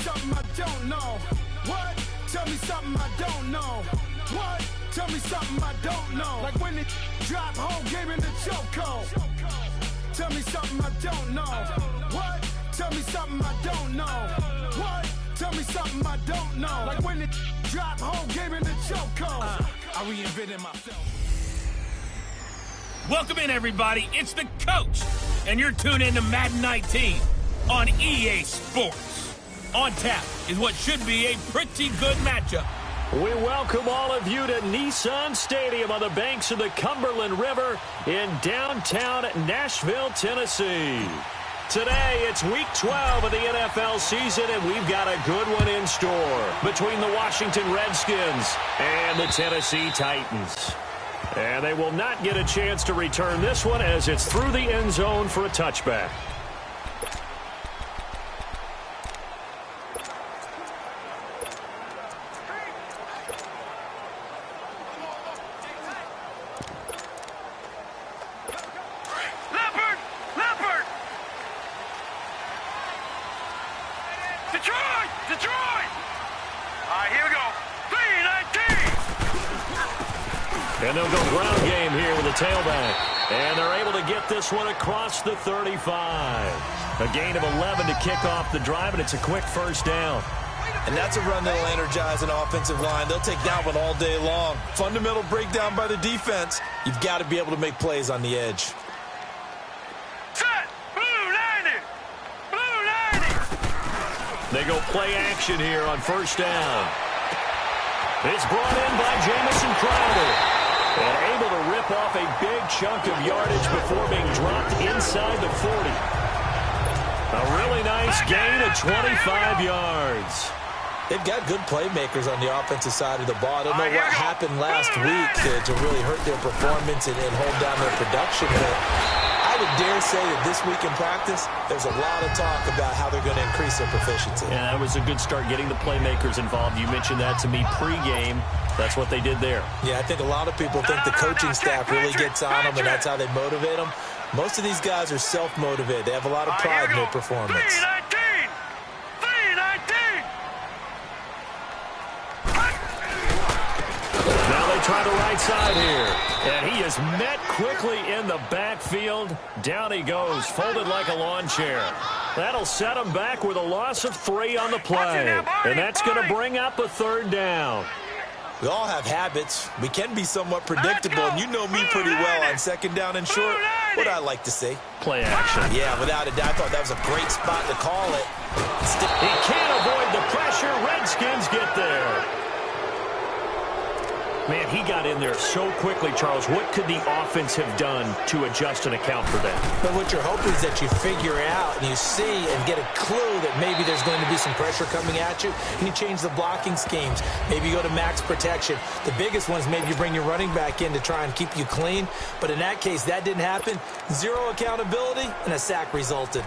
something I don't know. What? Tell me something I don't know. What? Tell me something I don't know. Like when it drop whole game in the chokehold. Tell me something I don't know. What? Tell me something I don't know. What? Tell me something I don't know. Like when it drop whole game in the chokehold. I reinvented myself. Welcome in, everybody. It's the coach, and you're tuned in to Madden 19 on EA Sports. On tap is what should be a pretty good matchup. We welcome all of you to Nissan Stadium on the banks of the Cumberland River in downtown Nashville, Tennessee. Today, it's Week 12 of the NFL season, and we've got a good one in store between the Washington Redskins and the Tennessee Titans. And they will not get a chance to return this one as it's through the end zone for a touchback. And they'll go ground game here with a tailback. And they're able to get this one across the 35. A gain of 11 to kick off the drive, and it's a quick first down. And that's a run that'll energize an offensive line. They'll take that one all day long. Fundamental breakdown by the defense. You've got to be able to make plays on the edge. Set! Blue 90! Blue 90! They go play action here on first down. It's brought in by Jamison Crowder. And able to rip off a big chunk of yardage before being dropped inside the 40. A really nice gain of 25 yards. They've got good playmakers on the offensive side of the ball. I don't know what happened last week to really hurt their performance and hold down their production. But I would dare say that this week in practice, there's a lot of talk about how they're going to increase their proficiency. Yeah, that was a good start getting the playmakers involved. You mentioned that to me pregame. That's what they did there. Yeah, I think a lot of people think the coaching staff really gets on them, and that's how they motivate them. Most of these guys are self-motivated. They have a lot of pride in their performance. 319! 319! Now they try the right side here. And he is met quickly in the backfield. Down he goes, folded like a lawn chair. That'll set him back with a loss of 3 on the play. And that's going to bring up a third down. We all have habits. We can be somewhat predictable, and you know me pretty well on second down and short. What I like to say. Play action. Yeah, without a doubt. I thought that was a great spot to call it. He can't avoid the pressure. Redskins get there. Man, he got in there so quickly, Charles. What could the offense have done to adjust and account for that? But what you're hoping is that you figure out and you see and get a clue that maybe there's going to be some pressure coming at you, and you change the blocking schemes. Maybe you go to max protection. The biggest one is maybe you bring your running back in to try and keep you clean. But in that case, that didn't happen. 0 accountability, and a sack resulted.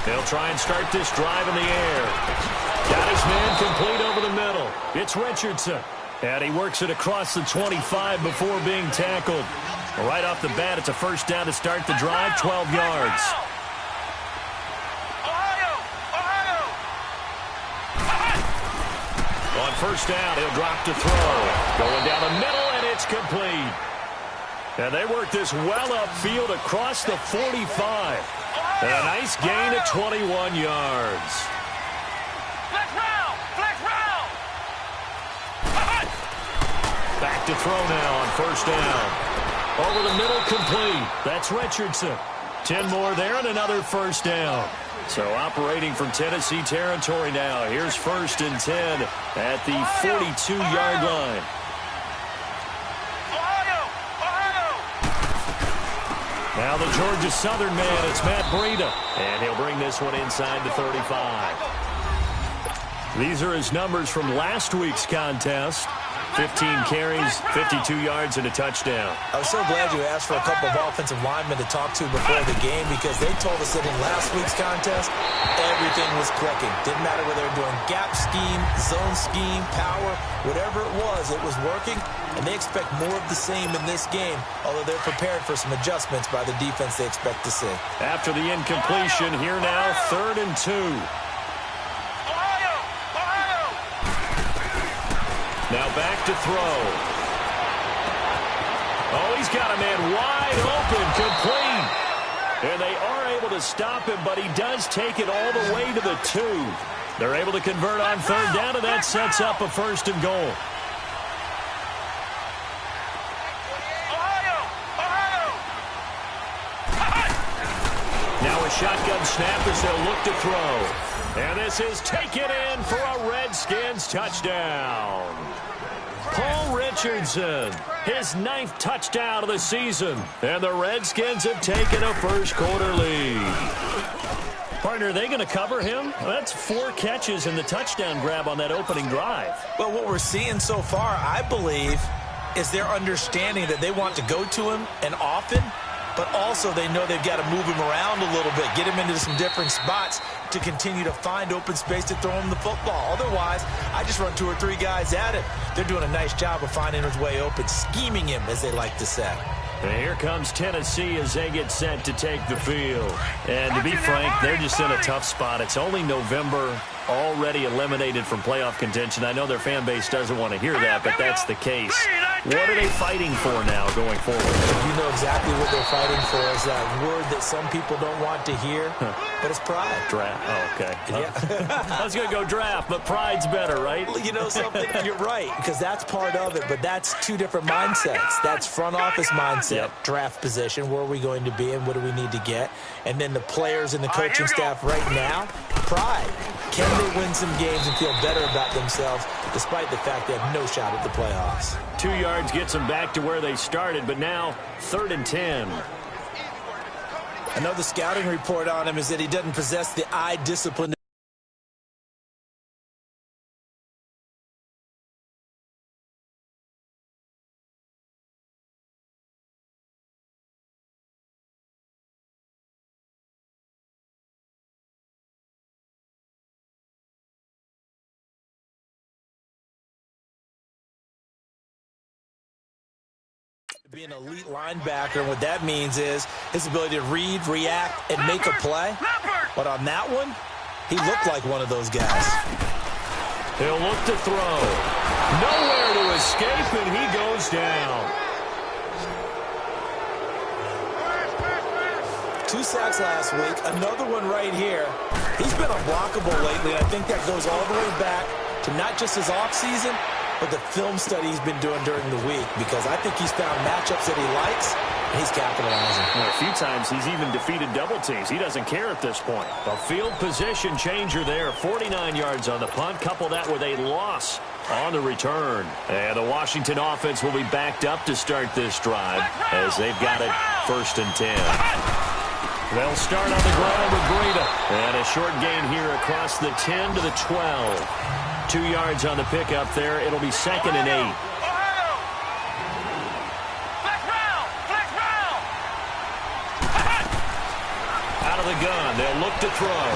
They'll try and start this drive in the air. Got his man complete over the middle. It's Richardson. And he works it across the 25 before being tackled. Right off the bat, it's a first down to start the drive, 12 yards. On first down, he'll drop to throw. Going down the middle, and it's complete. And they work this well upfield across the 45. And a nice gain of 21 yards. Flex round! Flex round! Back to throw now on first down. Over the middle, complete. That's Richardson. 10 more there and another first down. So operating from Tennessee territory now. Here's 1st and 10 at the 42-yard line. Now the Georgia Southern man, it's Matt Breida. And he'll bring this one inside the 35. These are his numbers from last week's contest. 15 carries, 52 yards, and a touchdown. I was so glad you asked for a couple of offensive linemen to talk to before the game because they told us that in last week's contest, everything was clicking. Didn't matter whether they were doing gap scheme, zone scheme, power, whatever it was working, and they expect more of the same in this game, although they're prepared for some adjustments by the defense they expect to see. After the incompletion, here now, 3rd and 2. Now back to throw. Oh, he's got a man wide open, complete. And they are able to stop him, but he does take it all the way to the 2. They're able to convert on 3rd down, and that sets up a 1st and goal. Now a shotgun snap as they'll look to throw. And this is taken in for a Redskins touchdown. Paul Richardson, his 9th touchdown of the season. And the Redskins have taken a first-quarter lead. Partner, are they going to cover him? Well, that's 4 catches and the touchdown grab on that opening drive. Well, what we're seeing so far, I believe, is their understanding that they want to go to him and often, but also they know they've got to move him around a little bit, get him into some different spots to continue to find open space to throw him the football. Otherwise, I just run 2 or 3 guys at him. They're doing a nice job of finding his way open, scheming him, as they like to say. And here comes Tennessee as they get set to take the field. And to be frank, they're just in a tough spot. It's only November, already eliminated from playoff contention. I know their fan base doesn't want to hear that, but that's the case. What are they fighting for now going forward? You know exactly what they're fighting for is that word that some people don't want to hear, but it's pride. Draft. Oh, okay. Yeah. I was going to go draft, but pride's better, right? You know something? You're right, because that's part of it, but that's 2 different mindsets. That's front office mindset, draft position, where are we going to be and what do we need to get? And then the players and the coaching staff right now, pride. Can they win some games and feel better about themselves despite the fact they have no shot at the playoffs? 2 yards gets them back to where they started, but now 3rd and 10. I know the scouting report on him is that he doesn't possess the eye discipline. Be an elite linebacker, and what that means is his ability to read, react, and make a play. But on that one, he looked like one of those guys. He'll look to throw. Nowhere to escape, and he goes down. 2 sacks last week, another one right here. He's been unblockable lately, and I think that goes all the way back to not just his offseason, but the film study he's been doing during the week, because I think he's found matchups that he likes, and he's capitalizing. Well, a few times he's even defeated double teams. He doesn't care at this point. A field position changer there. 49 yards on the punt. Couple that with a loss on the return. And the Washington offense will be backed up to start this drive as they've got it 1st and 10. They'll start on the ground with Breida. And a short gain here across the 10 to the 12. 2 yards on the pickup there. It'll be 2nd and 8. Out of the gun. They'll look to throw.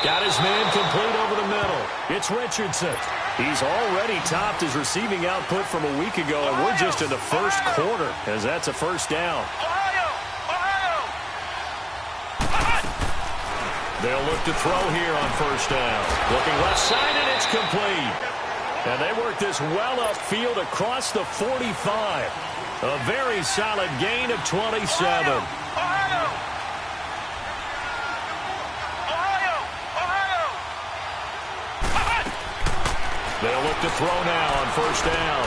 Got his man complete over the middle. It's Richardson. He's already topped his receiving output from a week ago, and we're just in the 1st quarter as that's a 1st down. They'll look to throw here on 1st down. Looking left side, and it's complete. And they work this well upfield across the 45. A very solid gain of 27. They'll look to throw now on 1st down.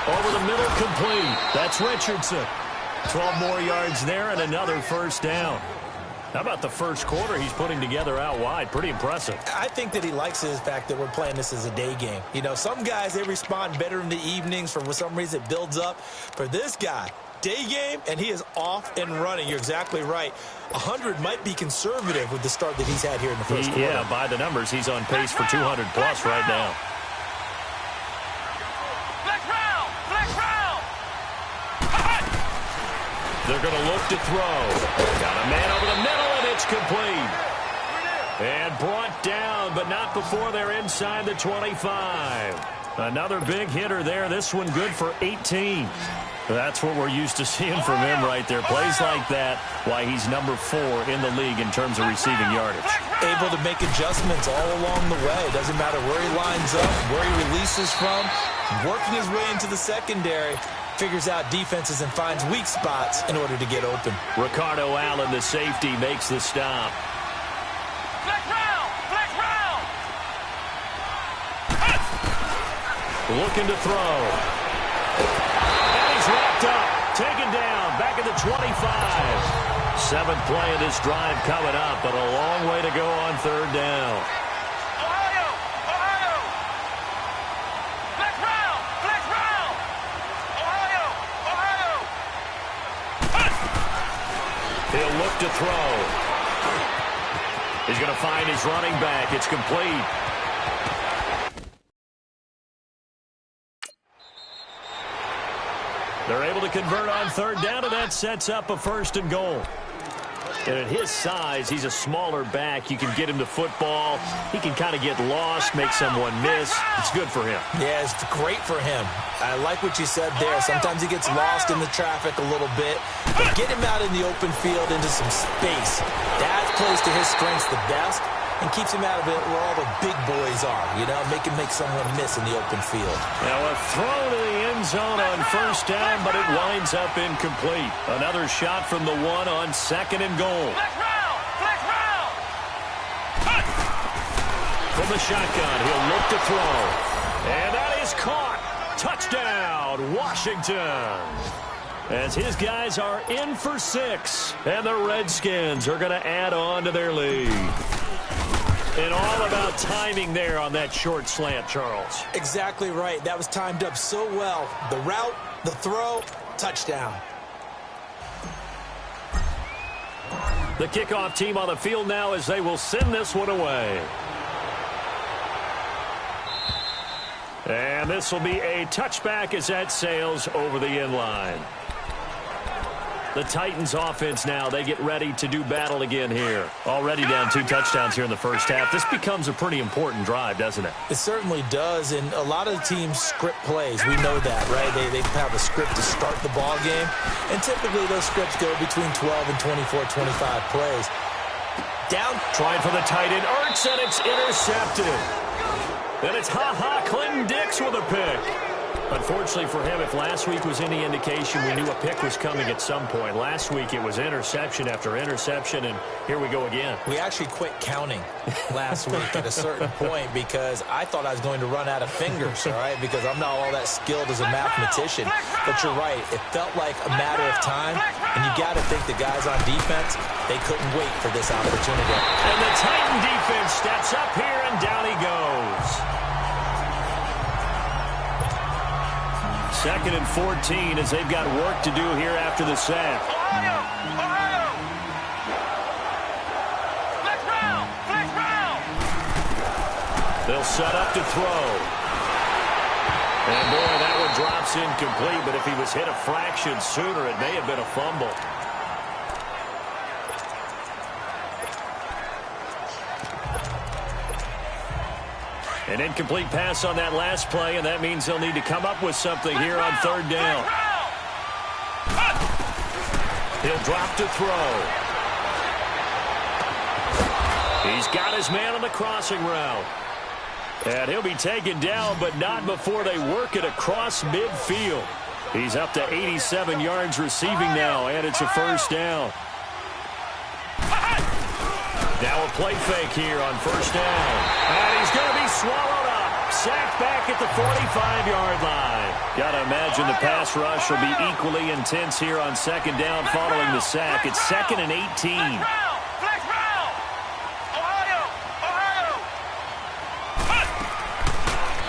Over the middle, complete. That's Richardson. 12 more yards there and another first down. How about the first quarter he's putting together out wide? Pretty impressive. I think that he likes the fact that we're playing this as a day game. You know, some guys, they respond better in the evenings. For some reason, it builds up. For this guy, day game, and he is off and running. You're exactly right. 100 might be conservative with the start that he's had here in the first quarter. Yeah, by the numbers, he's on pace for 200-plus right now. They're going to look to throw. Got a man over the middle, and it's complete. And brought down, but not before they're inside the 25. Another big hitter there. This one good for 18. That's what we're used to seeing from him right there. Plays like that, why he's number 4 in the league in terms of receiving yardage. Able to make adjustments all along the way. Doesn't matter where he lines up, where he releases from. Working his way into the secondary. Figures out defenses and finds weak spots in order to get open. Ricardo Allen, the safety, makes the stop. Flex round! Flex round! Looking to throw. And he's wrapped up. Taken down. Back at the 25. 7th play of this drive coming up, but a long way to go on 3rd down. He'll look to throw. He's going to find his running back. It's complete. They're able to convert on 3rd down, and that sets up a 1st and goal. And at his size, he's a smaller back. You can get him to football. He can kind of get lost, make someone miss. It's good for him. Yeah, it's great for him. I like what you said there. Sometimes he gets lost in the traffic a little bit. But get him out in the open field into some space. That plays to his strengths the best and keeps him out of it where all the big boys are. You know, make someone miss in the open field. Now a throw to the end zone on 1st down, but it winds up incomplete. Another shot from the 1 on 2nd and goal. From the shotgun, he'll look to throw. And that is caught. Touchdown, Washington. As his guys are in for 6. And the Redskins are going to add on to their lead. And all about timing there on that short slant, Charles. Exactly right. That was timed up so well. The route, the throw, touchdown. The kickoff team on the field now as they will send this one away. And this will be a touchback as that sails over the end line. The Titans offense now, they get ready to do battle again here. Already down 2 touchdowns here in the first half. This becomes a pretty important drive, doesn't it? It certainly does, and a lot of teams script plays. We know that, right? They have a script to start the ball game, and typically those scripts go between 12 and 24, 25 plays. Down. Trying for the tight end, Ertz, and it's intercepted. And it's Clinton Dix with a pick. Unfortunately for him, if last week was any indication, we knew a pick was coming at some point. Last week it was interception after interception, and here we go again. We actually quit counting last week at a certain point because I thought I was going to run out of fingers, all right, because I'm not all that skilled as a mathematician. But you're right. It felt like a matter of time, and you got to think the guys on defense, they couldn't wait for this opportunity. And the Titan defense steps up here, and down he goes. 2nd and 14 as they've got work to do here after the sack. They'll set up to throw. And boy, that one drops incomplete, but if he was hit a fraction sooner, it may have been a fumble. An incomplete pass on that last play, and that means they'll need to come up with something here on 3rd down. He'll drop to throw. He's got his man on the crossing route. And he'll be taken down, but not before they work it across midfield. He's up to 87 yards receiving now, and it's a 1st down. Now a play fake here on 1st down. And he's going to be swallowed up. Sacked back at the 45-yard line. Gotta imagine the pass rush will be equally intense here on second down following the sack. It's 2nd and 18. Flex round! Ohio!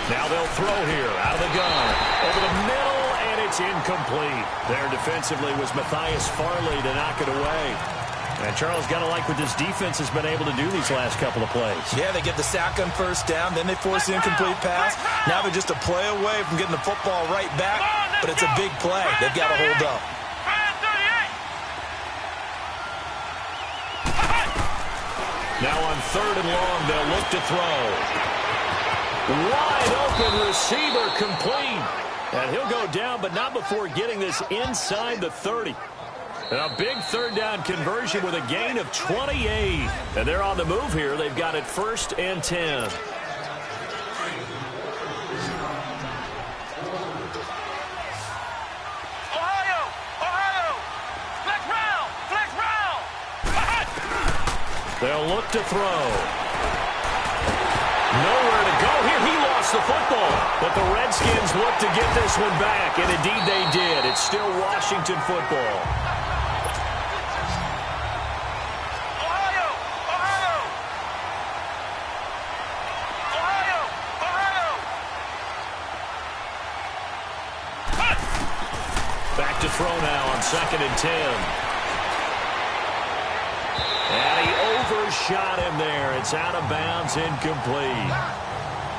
Now they'll throw here out of the gun. Over the middle, and it's incomplete. There defensively was Matthias Farley to knock it away. And Charles, got to like what this defense has been able to do these last couple of plays. Yeah, they get the sack on first down, then they force the incomplete pass. Now they're just a play away from getting the football right back, but it's a big play. They've got to hold up. Now on 3rd and long, they'll look to throw. Wide open receiver complete. And he'll go down, but not before getting this inside the 30. And a big 3rd down conversion with a gain of 28. And they're on the move here. They've got it 1st and 10. Ohio! Flex round! They'll look to throw. Nowhere to go here. He lost the football. But the Redskins look to get this one back. And indeed they did. It's still Washington football. Back to throw now on 2nd and 10. And he overshot him there. It's out of bounds, incomplete.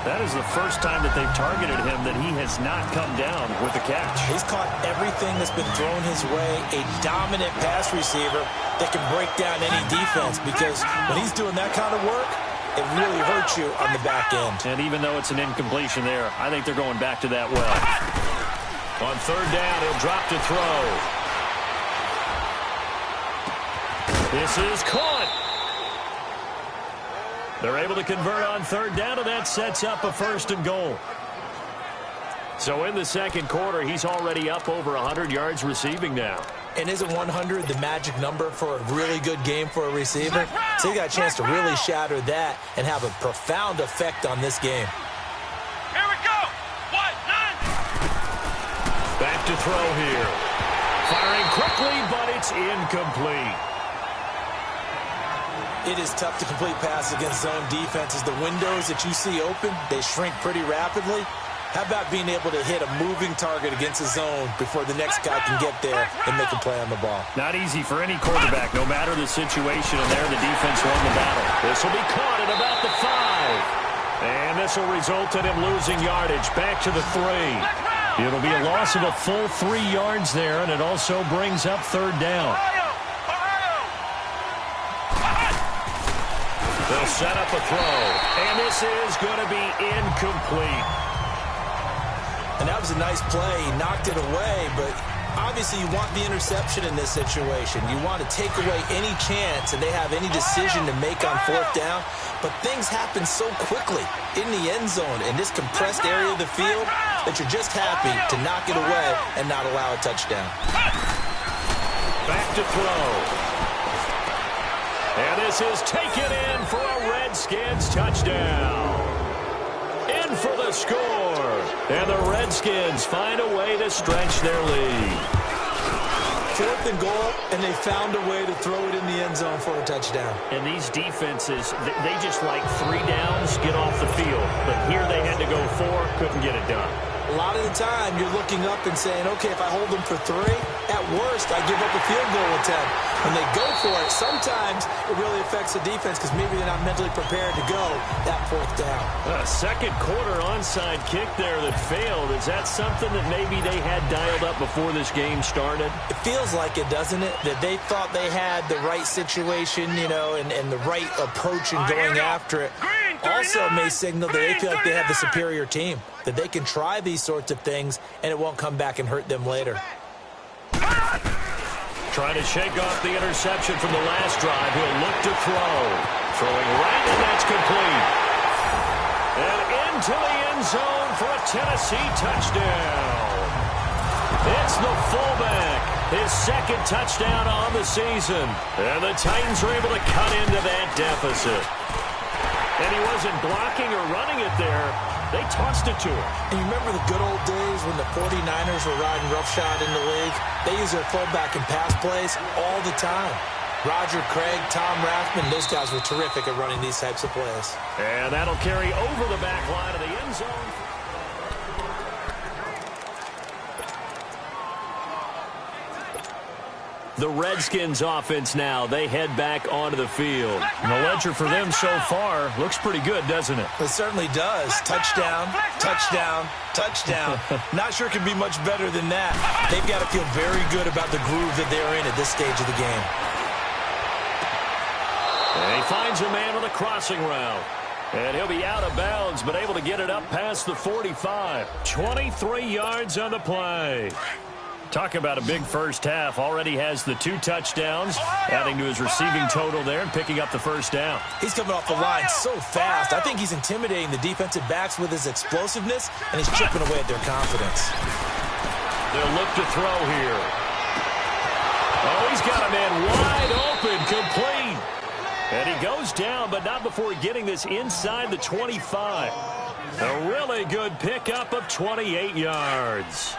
That is the first time that they've targeted him that he has not come down with the catch. He's caught everything that's been thrown his way. A dominant pass receiver that can break down any defense, because when he's doing that kind of work, it really hurts you on the back end. And even though it's an incompletion there, I think they're going back to that well. On 3rd down, he'll drop to throw. This is caught. They're able to convert on 3rd down, and that sets up a 1st and goal. So in the 2nd quarter, he's already up over 100 yards receiving now. And isn't 100 the magic number for a really good game for a receiver? So he got a chance to really shatter that and have a profound effect on this game. Here we go! Back to throw here. Firing quickly, but it's incomplete. It is tough to complete pass against zone defenses. The windows that you see open, they shrink pretty rapidly. How about being able to hit a moving target against a zone before the next guy can get there and make a play on the ball? Not easy for any quarterback, no matter the situation, and there the defense won the battle. This will be caught at about the 5. And this will result in him losing yardage. Back to the 3. It'll be a loss of a full 3 yards there, and it also brings up 3rd down. They'll set up a throw, and this is going to be incomplete. And that was a nice play. He knocked it away, but obviously you want the interception in this situation. You want to take away any chance and they have any decision to make on 4th down. But things happen so quickly in the end zone in this compressed area of the field that you're just happy to knock it away and not allow a touchdown. Back to throw. And this is taken in for a Redskins touchdown. In for the score. And the Redskins find a way to stretch their lead. 4th and goal, and they found a way to throw it in the end zone for a touchdown. And these defenses, they just like 3 downs, get off the field. But here they had to go 4, couldn't get it done. A lot of the time, you're looking up and saying, okay, if I hold them for 3, at worst, I give up a field goal attempt. When they go for it, sometimes it really affects the defense because maybe they're not mentally prepared to go that 4th down. A 2nd quarter onside kick there that failed. Is that something that maybe they had dialed up before this game started? It feels like it, doesn't it? That they thought they had the right situation, you know, and the right approach in going after it. Also may signal that they feel like they have the superior team, that they can try these sorts of things and it won't come back and hurt them later. Trying to shake off the interception from the last drive. He'll look to throw. Throwing right, and that's complete. And into the end zone for a Tennessee touchdown. It's the fullback. His 2nd touchdown on the season. And the Titans are able to cut into that deficit. And he wasn't blocking or running it there. They tossed it to him. And you remember the good old days when the 49ers were riding roughshod in the league? They use their fullback in pass plays all the time. Roger Craig, Tom Rathman, those guys were terrific at running these types of plays. And that'll carry over the back line of the end zone. The Redskins offense now. They head back onto the field. And the ledger for them so far looks pretty good, doesn't it? It certainly does. Touchdown, touchdown, touchdown. Not sure it can be much better than that. They've got to feel very good about the groove that they're in at this stage of the game. And he finds a man with a crossing route. And he'll be out of bounds, but able to get it up past the 45. 23 yards on the play. Talk about a big first half. Already has the 2 touchdowns, adding to his receiving total there and picking up the first down. He's coming off the line so fast. I think he's intimidating the defensive backs with his explosiveness, and he's chipping away at their confidence. They'll look to throw here. Oh, he's got a man wide open, complete. And he goes down, but not before getting this inside the 25. A really good pickup of 28 yards.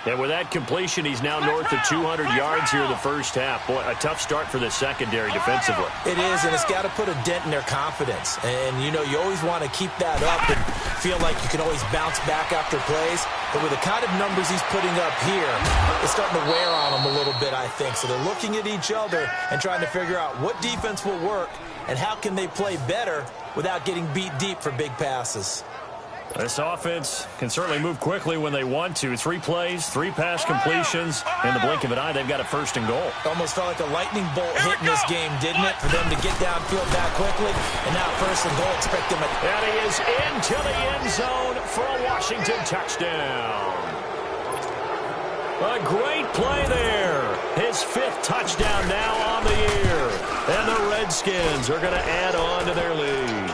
And with that completion, he's now north of 200 yards here in the first half. Boy, a tough start for the secondary defensively. It is, and it's got to put a dent in their confidence. And, you know, you always want to keep that up and feel like you can always bounce back after plays. But with the kind of numbers he's putting up here, it's starting to wear on them a little bit, I think. So they're looking at each other and trying to figure out what defense will work and how can they play better without getting beat deep for big passes. This offense can certainly move quickly when they want to. 3 plays, 3 pass completions. In the blink of an eye, they've got a 1st and goal. Almost felt like a lightning bolt hit in this game, didn't it? For them to get downfield that quickly. And now 1st and goal, expect them. And he is into the end zone for a Washington touchdown. A great play there. His 5th touchdown now on the year. And the Redskins are going to add on to their lead.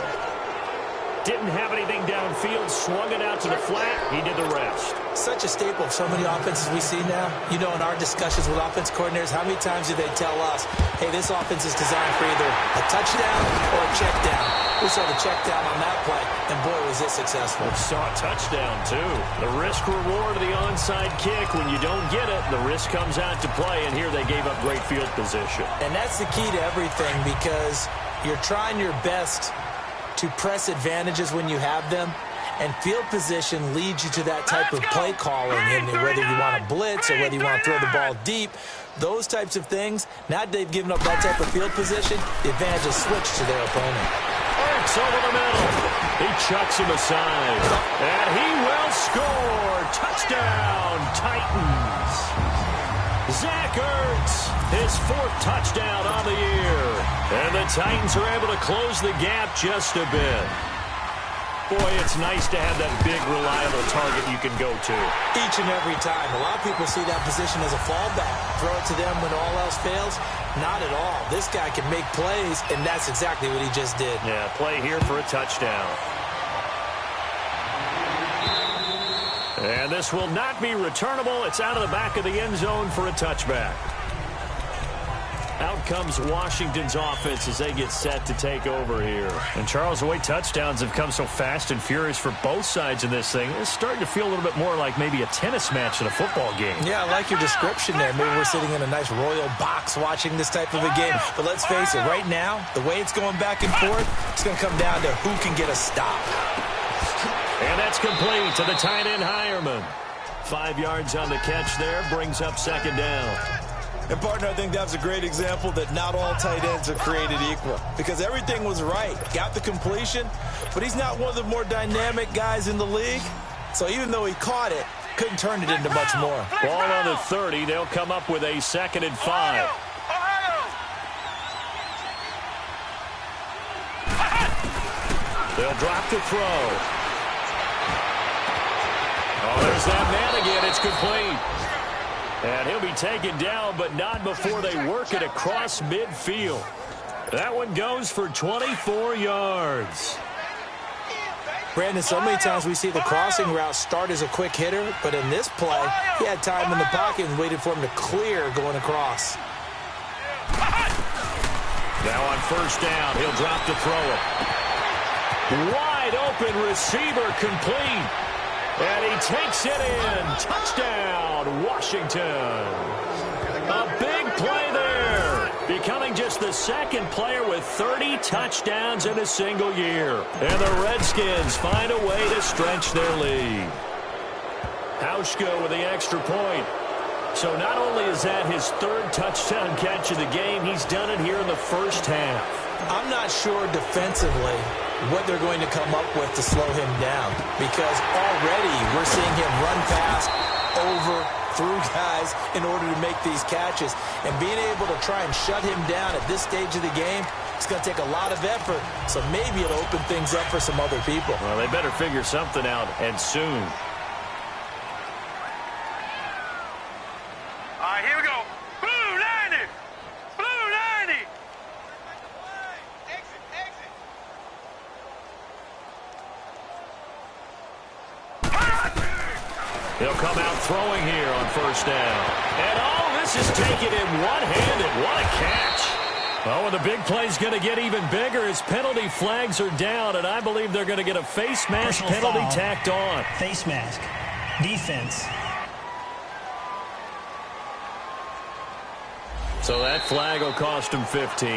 Didn't have anything downfield, swung it out to the flat. He did the rest. Such a staple of so many offenses we see now. You know, in our discussions with offense coordinators, how many times do they tell us, hey, this offense is designed for either a touchdown or a check down. We saw the check down on that play, and boy, was it successful. We saw a touchdown, too. The risk-reward of the onside kick. When you don't get it, the risk comes out to play, and here they gave up great field position. And that's the key to everything, because you're trying your best to press advantages when you have them, and field position leads you to that type of play calling. And whether you want to blitz or whether you want to throw the ball deep, those types of things, now that they've given up that type of field position, the advantage is switched to their opponent. Ertz over the middle. He chucks him aside. And he will score. Touchdown, Titans. Zach Ertz, his 4th touchdown on the year. And the Titans are able to close the gap just a bit. Boy, it's nice to have that big, reliable target you can go to. Each and every time. A lot of people see that position as a fallback. Throw it to them when all else fails. Not at all. This guy can make plays, and that's exactly what he just did. Yeah, play here for a touchdown. And this will not be returnable. It's out of the back of the end zone for a touchback. Out comes Washington's offense as they get set to take over here. And Charles, the way touchdowns have come so fast and furious for both sides in this thing, it's starting to feel a little bit more like maybe a tennis match than a football game. Yeah, I like your description there. Maybe we're sitting in a nice royal box watching this type of a game. But let's face it, right now, the way it's going back and forth, it's going to come down to who can get a stop. And that's complete to the tight end, Hireman. 5 yards on the catch there, brings up 2nd down. And, partner, I think that was a great example that not all tight ends are created equal. Because everything was right. Got the completion, but he's not one of the more dynamic guys in the league. So even though he caught it, couldn't turn it into much more. Ball on the 30. They'll come up with a 2nd and 5. They'll drop the throw. Oh, there's that man again. It's complete. And he'll be taken down, but not before they work it across midfield. That one goes for 24 yards. Brandon, so many times we see the crossing route start as a quick hitter, but in this play, he had time in the pocket and waited for him to clear going across. Now on 1st down, he'll drop to throw it. Wide wide open receiver complete. And he takes it in. Touchdown, Washington. A big play there. Becoming just the second player with 30 touchdowns in a single year. And the Redskins find a way to stretch their lead. Hauschka with the extra point. So not only is that his third touchdown catch of the game, he's done it here in the first half. I'm not sure defensively what they're going to come up with to slow him down, because already we're seeing him run past, over, through guys in order to make these catches. And being able to try and shut him down at this stage of the game, it's going to take a lot of effort. So maybe it'll open things up for some other people. Well, they better figure something out, and soon. All right, here we go. Blue 90. Blue 90. Exit. He'll come out throwing here on first down. And this is taken in one-handed. What a catch. Oh, and the big play's going to get even bigger as penalty flags are down, and I believe they're going to get a face mask penalty tacked on. Face mask. Defense. So that flag will cost him 15.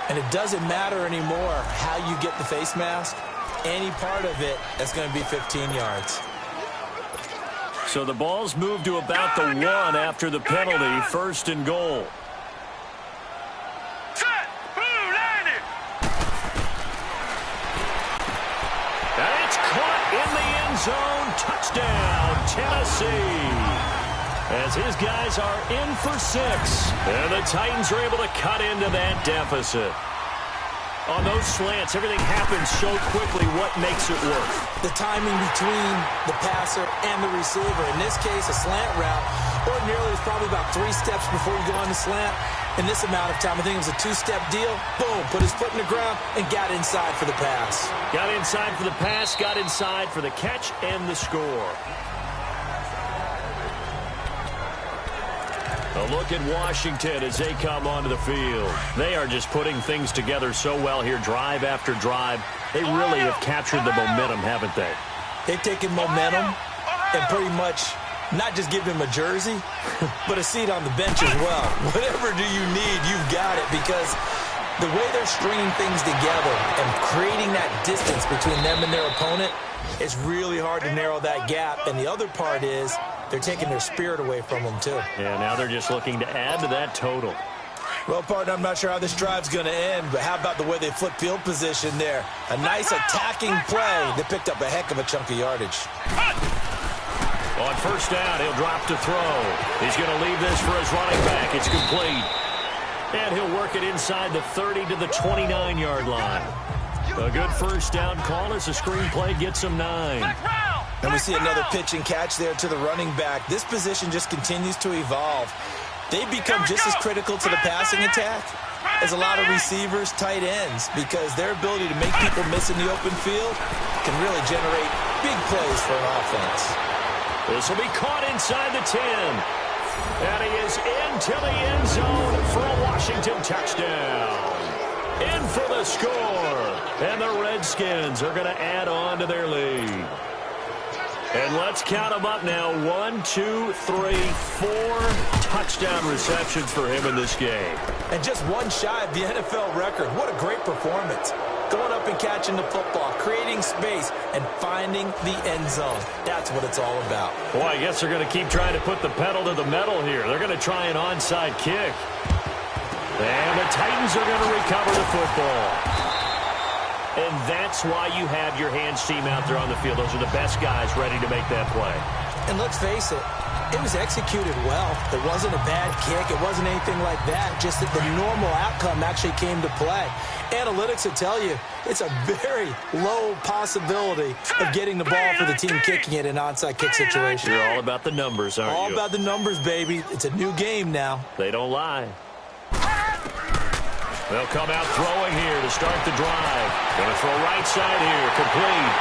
And it doesn't matter anymore how you get the face mask. Any part of it is going to be 15 yards. So the ball's moved to about the 1 after the penalty, first and goal. Set. Blue 90. And it's caught in the end zone. Touchdown, Tennessee. As his guys are in for 6. And the Titans are able to cut into that deficit. On those slants, everything happens so quickly. What makes it work? The timing between the passer and the receiver. In this case, a slant route. Ordinarily, it's probably about 3 steps before you go on the slant. In this amount of time, I think it was a 2-step deal. Boom, put his foot in the ground and got inside for the pass. Got inside for the pass, got inside for the catch and the score. A look at Washington as they come onto the field. They are just putting things together so well here, drive after drive. They really have captured the momentum, haven't they? They've taken momentum and pretty much not just give him a jersey, but a seat on the bench as well. Whatever do you need, you've got it, because the way they're stringing things together and creating that distance between them and their opponent, it's really hard to narrow that gap. And the other part is they're taking their spirit away from them, too. Yeah, now they're just looking to add to that total. Well, partner, I'm not sure how this drive's going to end, but how about the way they flip field position there? A nice attacking play. They picked up a heck of a chunk of yardage. On first down, he'll drop to throw. He's going to leave this for his running back. It's complete. And he'll work it inside the 30 to the 29-yard line. A good first down call as the screen play gets him 9. And we see another pitch and catch there to the running back. This position just continues to evolve. They've become just as critical to the passing attack as a lot of receivers, tight ends, because their ability to make people miss in the open field can really generate big plays for an offense. This will be caught inside the 10. And he is into the end zone for a Washington touchdown. In for the score. And the Redskins are going to add on to their lead. And let's count them up now. 1, 2, 3, 4 touchdown receptions for him in this game. And just one shy of the NFL record. What a great performance. Going up and catching the football, creating space, and finding the end zone. That's what it's all about. Boy, I guess they're going to keep trying to put the pedal to the metal here. They're going to try an onside kick. And the Titans are going to recover the football. And that's why you have your hands team out there on the field. Those are the best guys ready to make that play. And let's face it, it was executed well. It wasn't a bad kick. It wasn't anything like that. Just that the normal outcome actually came to play. Analytics will tell you it's a very low possibility of getting the ball for the team kicking it in an onside kick situation. You're all about the numbers, aren't you? All about the numbers, baby. It's a new game now. They don't lie. They'll come out throwing here to start the drive. Going to throw right side here, complete.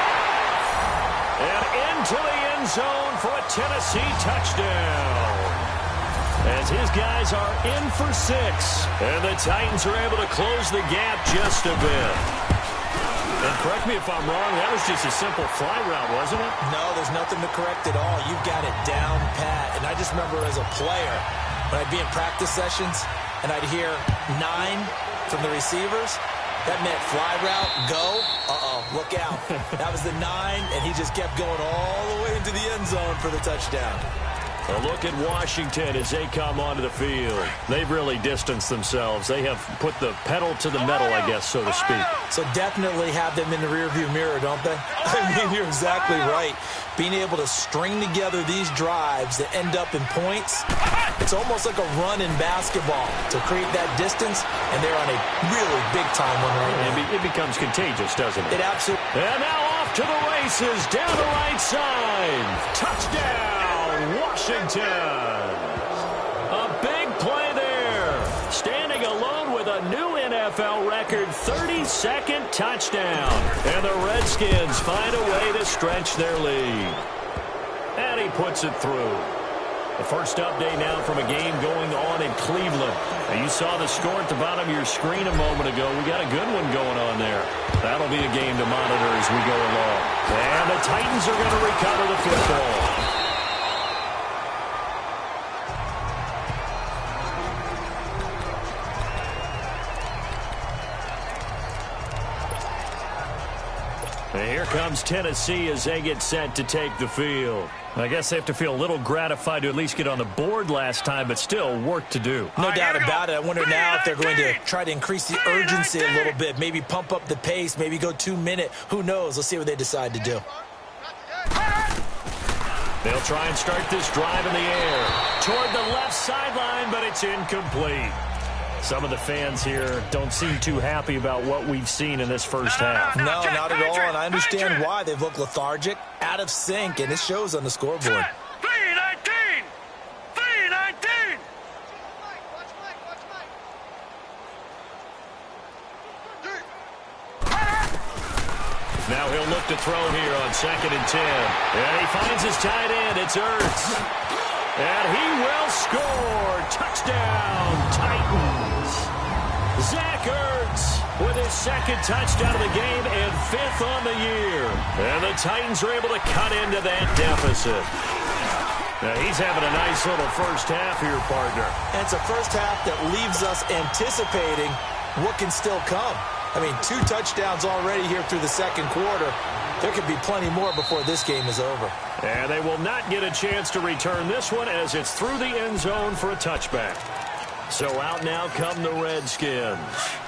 And into the end zone for a Tennessee touchdown. As his guys are in for 6. And the Titans are able to close the gap just a bit. And correct me if I'm wrong, that was just a simple fly route, wasn't it? No, there's nothing to correct at all. You've got it down pat. And I just remember as a player, when I'd be in practice sessions and I'd hear 9 from the receivers, that meant fly route, go, look out. That was the 9, and he just kept going all the way into the end zone for the touchdown. A look at Washington as they come onto the field. They've really distanced themselves. They have put the pedal to the metal, I guess, so to speak. So definitely have them in the rearview mirror, don't they? I mean, you're exactly right. Being able to string together these drives that end up in points, it's almost like a run in basketball to create that distance, and they're on a really big-time one right now. It becomes contagious, doesn't it? It absolutely. And now off to the races, down the right side. Touchdown, Washington. A big play there. Standing alone with a new NFL record 32nd touchdown. And the Redskins find a way to stretch their lead. And he puts it through. The first update now from a game going on in Cleveland. Now you saw the score at the bottom of your screen a moment ago. We got a good one going on there. That'll be a game to monitor as we go along. And the Titans are going to recover the football. And here comes Tennessee as they get set to take the field. I guess they have to feel a little gratified to at least get on the board last time, but still work to do. No doubt about it. I wonder now if they're going to try to increase the urgency a little bit, maybe pump up the pace, maybe go 2-minute. Who knows? Let's see what they decide to do. They'll try and start this drive in the air toward the left sideline, but it's incomplete. Some of the fans here don't seem too happy about what we've seen in this first half. No, not at all, and I understand why. They've looked lethargic, out of sync, and it shows on the scoreboard. 3-19! 3-19! Now he'll look to throw here on 2nd and 10. And he finds his tight end. It's Ertz. And he will score. Touchdown, Titans. Zach Ertz with his 2nd touchdown of the game and 5th on the year. And the Titans are able to cut into that deficit. Now he's having a nice little first half here, partner. And it's a first half that leaves us anticipating what can still come. I mean, 2 touchdowns already here through the second quarter. There could be plenty more before this game is over. And they will not get a chance to return this one as it's through the end zone for a touchback. So out now come the Redskins.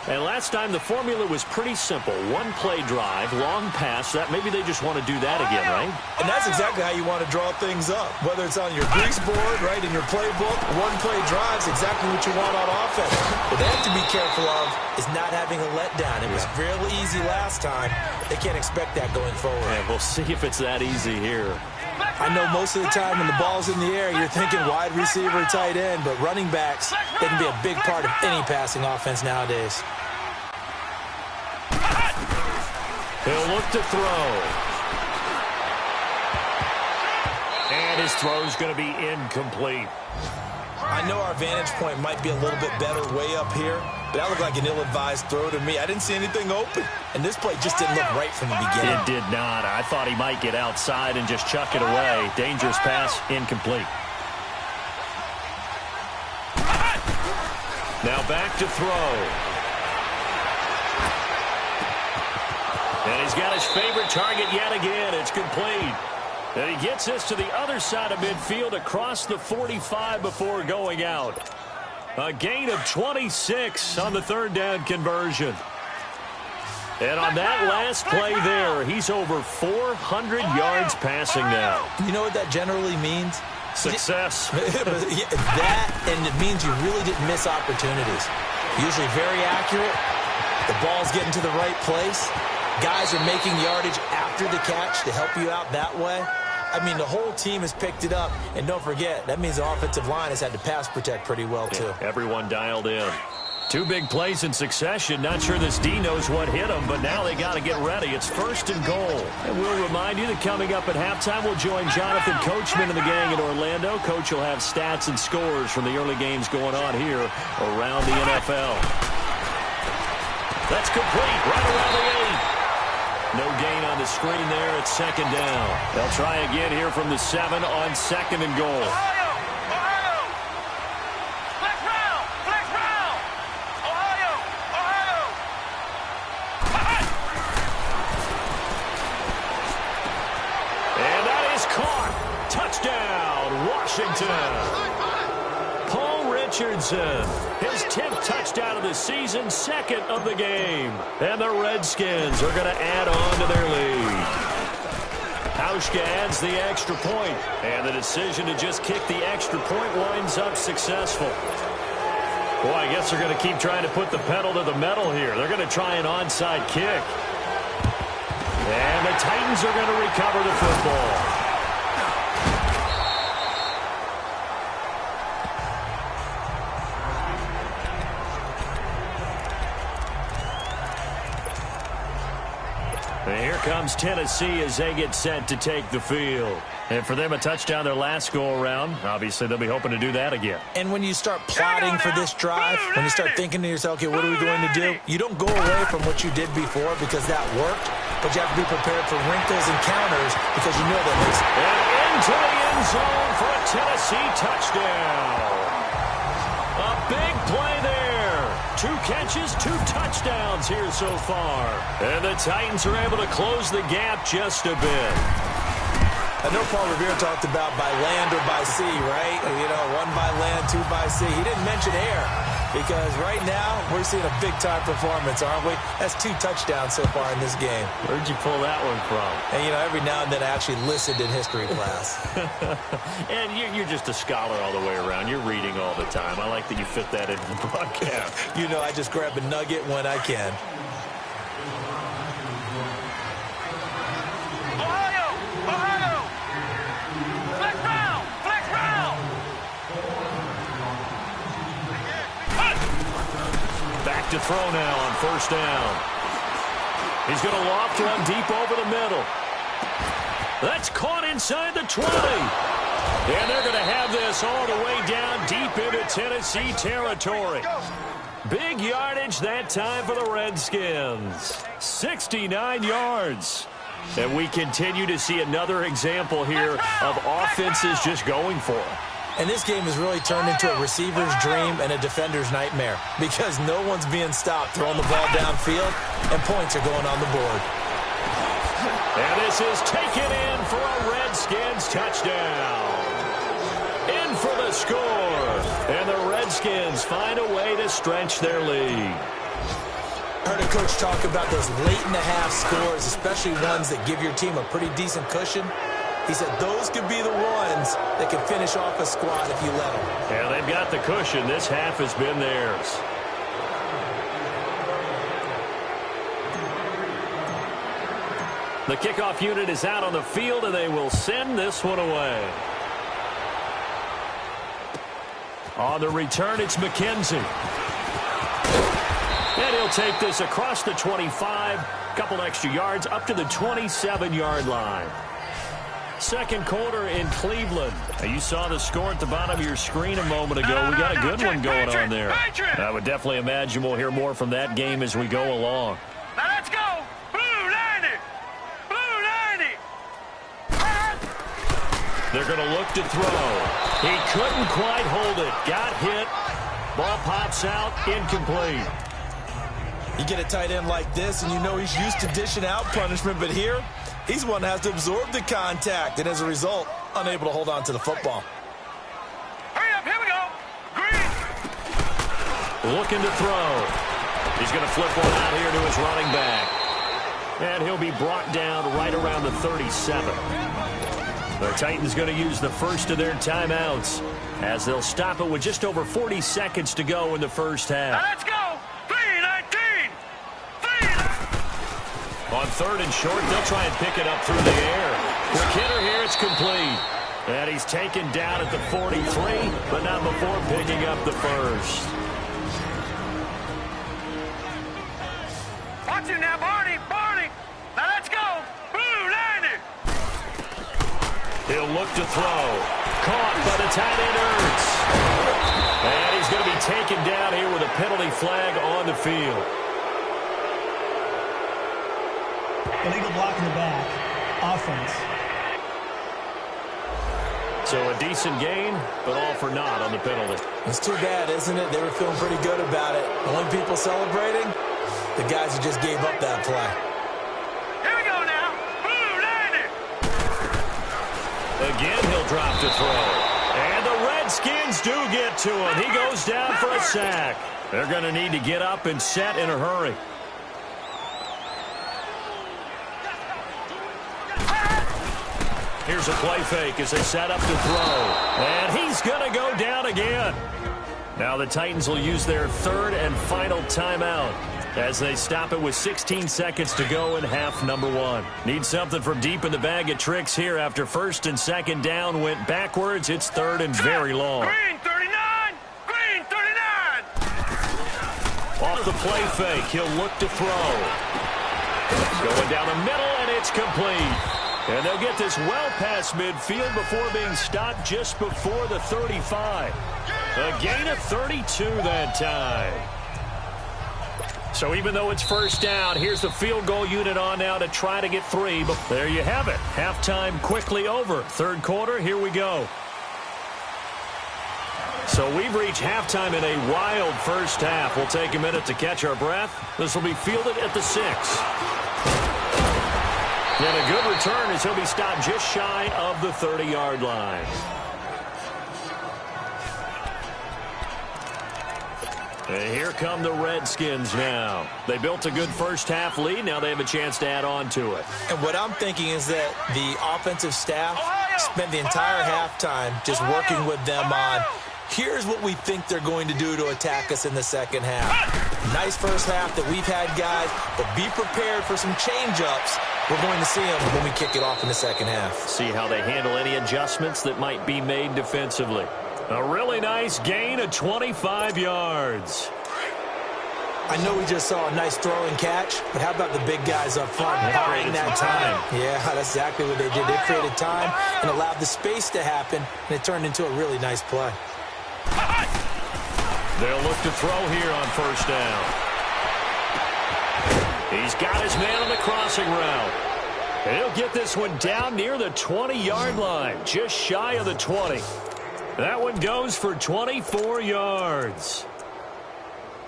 And last time the formula was pretty simple. 1-play drive, long pass. That maybe they just want to do that again, right? And that's exactly how you want to draw things up. Whether it's on your grease board, right, in your playbook, 1-play drive's exactly what you want on offense. What they have to be careful of is not having a letdown. It was real easy last time. They can't expect that going forward. And we'll see if it's that easy here. I know most of the time when the ball's in the air, you're thinking wide receiver, tight end, but running backs, they can be a big part of any passing offense nowadays. He'll look to throw. And his throw's going to be incomplete. I know our vantage point might be a little bit better way up here, but that looked like an ill-advised throw to me. I didn't see anything open, and this play just didn't look right from the beginning. It did not. I thought he might get outside and just chuck it away. Dangerous pass, incomplete. Now back to throw. And he's got his favorite target yet again. It's complete. And he gets this to the other side of midfield across the 45 before going out. A gain of 26 on the 3rd down conversion. And on that last play there, he's over 400 yards passing now. You know what that generally means? Success. That, and it means you really didn't miss opportunities. Usually very accurate. The ball's getting to the right place. Guys are making yardage after the catch to help you out that way. I mean, the whole team has picked it up. And don't forget, that means the offensive line has had to pass protect pretty well, too. Yeah, everyone dialed in. 2 big plays in succession. Not sure this D knows what hit them, but now they got to get ready. It's 1st and goal. And we'll remind you that coming up at halftime, we'll join Jonathan Coachman and the gang in Orlando. Coach will have stats and scores from the early games going on here around the NFL. That's complete right around the 8. No gain on the screen there. It's second down. They'll try again here from the 7 on second and goal. Ohio! Ohio! Flex round! Flex round! Ohio! Ohio! And that is caught. Touchdown, Washington. Paul Richardson, his 10th touchdown of the season, second of the game. And the Redskins are going to add on to their lead. Hauschka adds the extra point, and the decision to just kick the extra point winds up successful. Boy, I guess they're going to keep trying to put the pedal to the metal here. They're going to try an onside kick. And the Titans are going to recover the football. And here comes Tennessee as they get set to take the field. And for them, a touchdown their last go-around. Obviously, they'll be hoping to do that again. And when you start plotting for this drive, when you start thinking to yourself, okay, what are we going to do? You don't go away from what you did before because that worked, but you have to be prepared for wrinkles and counters because you know that makes it. And into the end zone for a Tennessee touchdown. A big play there. 2 catches, 2 touchdowns here so far. And the Titans are able to close the gap just a bit. I know Paul Revere talked about by land or by sea, right? You know, 1 by land, 2 by sea. He didn't mention air because right now we're seeing a big-time performance, aren't we? That's 2 touchdowns so far in this game. Where'd you pull that one from? And, you know, every now and then I actually listened in history class. And you're just a scholar all the way around. You're reading all the time. I like that you fit that into the broadcast. You know, I just grab a nugget when I can. Ohio! Ohio! Flex round! Flex round! Back to throw now on first down. He's going to loft one deep over the middle. That's caught inside the 20. And they're going to have this all the way down deep into Tennessee territory. Big yardage that time for the Redskins. 69 yards. And we continue to see another example here of offenses just going for it. And this game has really turned into a receiver's dream and a defender's nightmare because no one's being stopped throwing the ball downfield, and points are going on the board. And this is taken in for a Redskins touchdown. In for the score. And the Redskins find a way to stretch their lead. Heard a coach talk about those late-in-the-half scores, especially ones that give your team a pretty decent cushion. He said those could be the ones that can finish off a squad if you let them. Yeah, they've got the cushion. This half has been theirs. The kickoff unit is out on the field, and they will send this one away. On the return, it's McKenzie. And he'll take this across the 25, a couple extra yards, up to the 27-yard line. Second quarter in Cleveland. Now, you saw the score at the bottom of your screen a moment ago. We got a good one going on there. I would definitely imagine we'll hear more from that game as we go along. Now let's go! Blue 90! Blue 90! They're going to look to throw. He couldn't quite hold it. Got hit. Ball pops out. Incomplete. You get a tight end like this, and you know he's used to dishing out punishment, but here, he's one that has to absorb the contact, and as a result, unable to hold on to the football. Hurry up, here we go! Green! Looking to throw. He's going to flip one out here to his running back. And he'll be brought down right around the 37. The Titans going to use the first of their timeouts as they'll stop it with just over 40 seconds to go in the first half. Now let's go! 3-19! 3! On third and short, they'll try and pick it up through the air. Quick hitter here, it's complete. And he's taken down at the 43, but not before picking up the first. Watch him now, Barney! Barney! Now let's go! Blue 90! He'll look to throw. Caught by the tight end, Ertz. And he's going to be taken down here with a penalty flag on the field. Illegal block in the back. Offense. So a decent gain, but all for naught on the penalty. It's too bad, isn't it? They were feeling pretty good about it. The only people celebrating, the guys who just gave up that play. Here we go now. Blue line. Again, he'll drop to throw. And the Redskins do get to him. He goes down for a sack. They're going to need to get up and set in a hurry. Here's a play fake as they set up to throw. And he's going to go down again. Now the Titans will use their third and final timeout as they stop it with 16 seconds to go in half number one. Need something from deep in the bag of tricks here after first and second down went backwards. It's third and very long. Green 39. Green 39. Off the play fake, he'll look to throw. Going down the middle, and it's complete. And they'll get this well past midfield before being stopped just before the 35. A gain of 32 that time. So even though it's first down, here's the field goal unit on now to try to get three. But there you have it. Halftime quickly over. Third quarter, here we go. So we've reached halftime in a wild first half. We'll take a minute to catch our breath. This will be fielded at the 6. And a good return as he'll be stopped just shy of the 30-yard line. And here come the Redskins now. They built a good first-half lead. Now they have a chance to add on to it. And what I'm thinking is that the offensive staff spent the entire halftime just working with them on, here's what we think they're going to do to attack us in the second half. Nice first half that we've had, guys, but be prepared for some change-ups. We're going to see them when we kick it off in the second half. See how they handle any adjustments that might be made defensively. A really nice gain of 25 yards. I know we just saw a nice throw and catch, but how about the big guys up front buying that time? Yeah, that's exactly what they did. They created time and allowed the space to happen, and it turned into a really nice play. They'll look to throw here on first down. He's got his man on the crossing route. He'll get this one down near the 20-yard line, just shy of the 20. That one goes for 24 yards.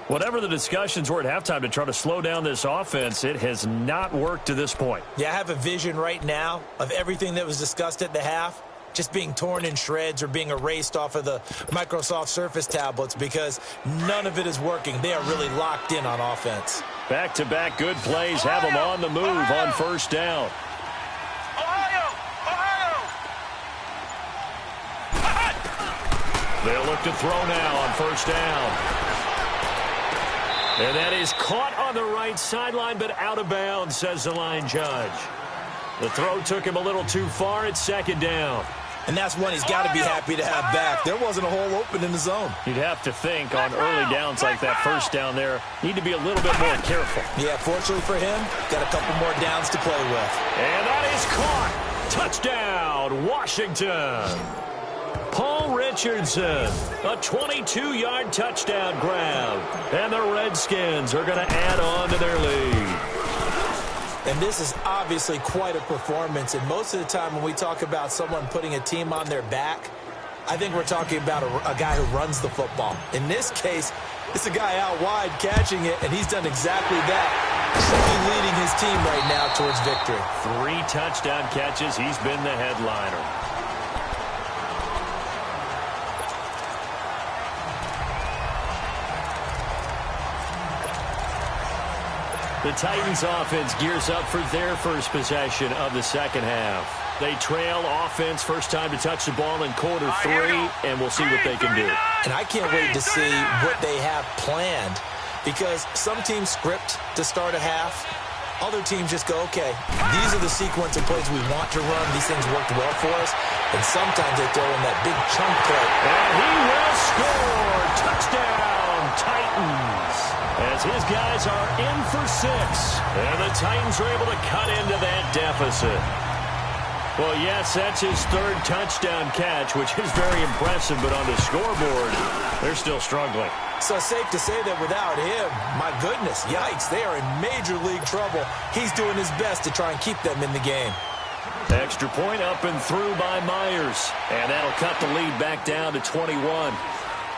Whatever the discussions were at halftime to try to slow down this offense, it has not worked to this point. Yeah, I have a vision right now of everything that was discussed at the half just being torn in shreds or being erased off of the Microsoft Surface tablets because none of it is working. They are really locked in on offense. Back-to-back good plays have them on the move on first down. They'll look to throw now on first down. And that is caught on the right sideline, but out of bounds, says the line judge. The throw took him a little too far. It's second down. And that's one he's got to be happy to have back. There wasn't a hole open in the zone. You'd have to think on early downs like that first down there, need to be a little bit more careful. Yeah, fortunately for him, got a couple more downs to play with. And that is caught. Touchdown, Washington. Paul Richardson, a 22-yard touchdown grab. And the Redskins are going to add on to their lead. And this is obviously quite a performance. And most of the time when we talk about someone putting a team on their back, I think we're talking about a guy who runs the football. In this case, it's a guy out wide catching it, and he's done exactly that. Truly leading his team right now towards victory. 3 touchdown catches. He's been the headliner. The Titans offense gears up for their first possession of the second half. They trail offense first time to touch the ball in quarter 3, and we'll see what they can do. And I can't wait to see what they have planned because some teams script to start a half. Other teams just go, okay, these are the sequence of plays we want to run. These things worked well for us. And sometimes they throw in that big chunk play. And he will score. Touchdown, Titans. As his guys are in for 6. And the Titans are able to cut into that deficit. Well, yes, that's his third touchdown catch, which is very impressive, but on the scoreboard, they're still struggling. So safe to say that without him, my goodness, yikes, they are in major league trouble. He's doing his best to try and keep them in the game. Extra point up and through by Myers, and that'll cut the lead back down to 21.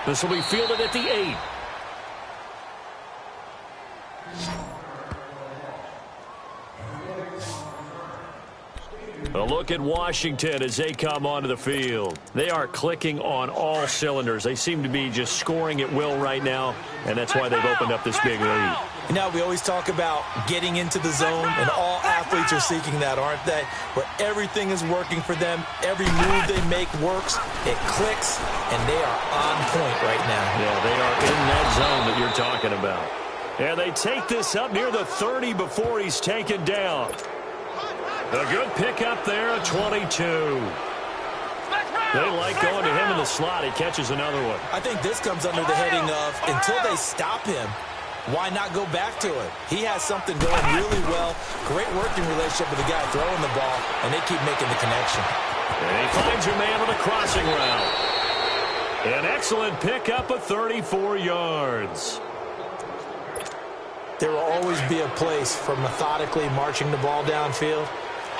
This will be fielded at the 8. A look at Washington as they come onto the field. They are clicking on all cylinders. They seem to be just scoring at will right now, and that's why they've opened up this big lead. Now, we always talk about getting into the zone, and all athletes are seeking that, aren't they? Where everything is working for them, every move they make works, it clicks, and they are on point right now. Yeah, they are in that zone that you're talking about. And they take this up near the 30 before he's taken down. A good pickup there at 22. They like going to him in the slot. He catches another one. I think this comes under the heading of, until they stop him, why not go back to it? He has something going really well. Great working relationship with the guy throwing the ball, and they keep making the connection. And he finds a man on a crossing route. An excellent pickup of 34 yards. There will always be a place for methodically marching the ball downfield.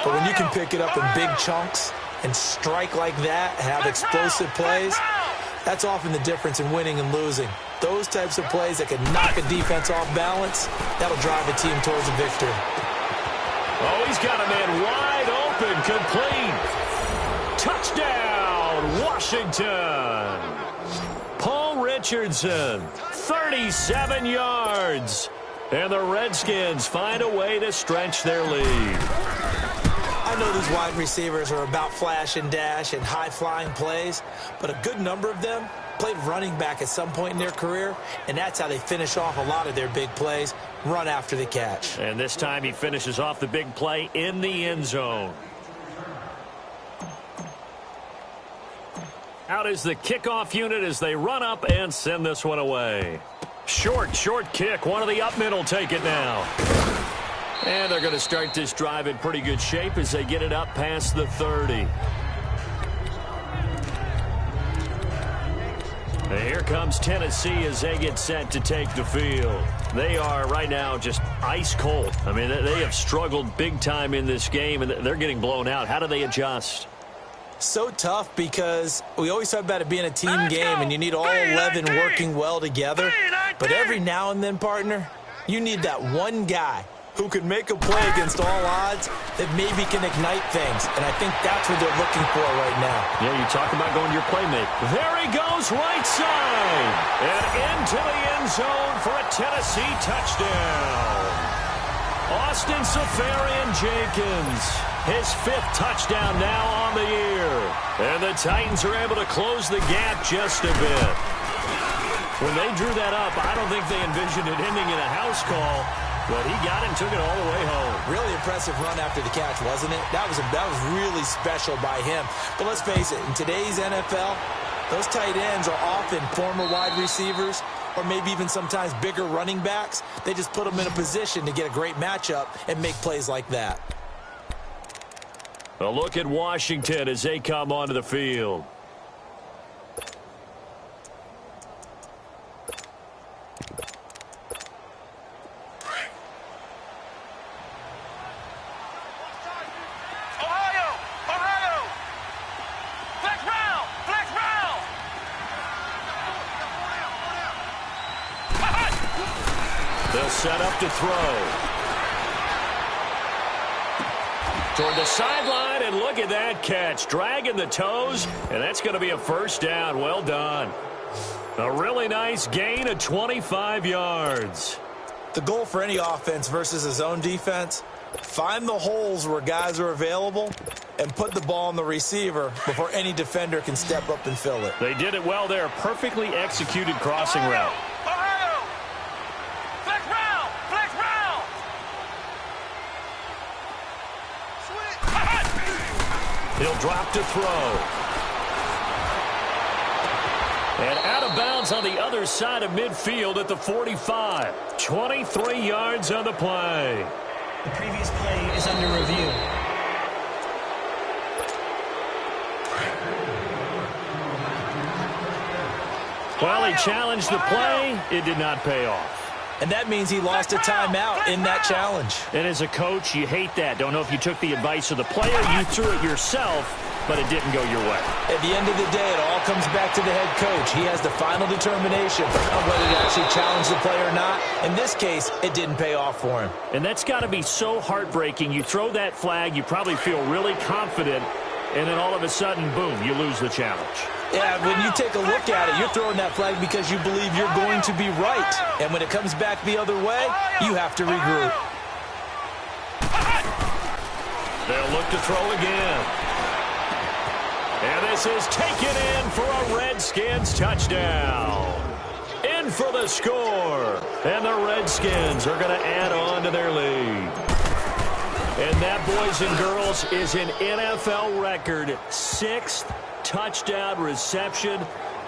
But when you can pick it up in big chunks and strike like that, have explosive plays, that's often the difference in winning and losing. Those types of plays that can knock a defense off balance, that'll drive a team towards a victory. Oh, he's got a man wide open, complete. Touchdown, Washington. Paul Richardson, 37 yards. And the Redskins find a way to stretch their lead. I know these wide receivers are about flash and dash and high-flying plays, but a good number of them played running back at some point in their career, and that's how they finish off a lot of their big plays, run after the catch. And this time he finishes off the big play in the end zone. Out is the kickoff unit as they run up and send this one away. Short kick. One of the up middle take it now. And they're going to start this drive in pretty good shape as they get it up past the 30. And here comes Tennessee as they get set to take the field. They are right now just ice cold. I mean, they have struggled big time in this game, and they're getting blown out. How do they adjust? So tough because we always talk about it being a team game and you need all 11 working well together. But every now and then, partner, you need that one guy who can make a play against all odds that maybe can ignite things. And I think that's what they're looking for right now. Yeah, you talk about going to your playmate. There he goes, right side. And into the end zone for a Tennessee touchdown. Austin Seferian-Jenkins, his 5th touchdown now on the year. And the Titans are able to close the gap just a bit. When they drew that up, I don't think they envisioned it ending in a house call, but he got it and took it all the way home. Really impressive run after the catch, wasn't it? That was really special by him. But let's face it, in today's NFL, those tight ends are often former wide receivers or maybe even sometimes bigger running backs. They just put them in a position to get a great matchup and make plays like that. A look at Washington as they come onto the field. They'll set up to throw. Toward the sideline, and look at that catch. Dragging the toes, and that's going to be a first down. Well done. A really nice gain of 25 yards. The goal for any offense versus a zone defense, find the holes where guys are available and put the ball on the receiver before any defender can step up and fill it. They did it well there. Perfectly executed crossing route. He'll drop to throw. And out of bounds on the other side of midfield at the 45. 23 yards on the play. The previous play is under review. Well, he challenged the play. It did not pay off. And that means he lost a timeout in that challenge. And as a coach, you hate that. Don't know if you took the advice of the player, you threw it yourself, but it didn't go your way. At the end of the day, it all comes back to the head coach. He has the final determination on whether to actually challenge the play or not. In this case, it didn't pay off for him. And that's got to be so heartbreaking. You throw that flag, you probably feel really confident, and then all of a sudden, boom, you lose the challenge. Yeah, when you take a look at it, you're throwing that flag because you believe you're going to be right. And when it comes back the other way, you have to regroup. They'll look to throw again. And this is taken in for a Redskins touchdown. In for the score. And the Redskins are going to add on to their lead. And that, boys and girls, is an NFL record 6th touchdown reception.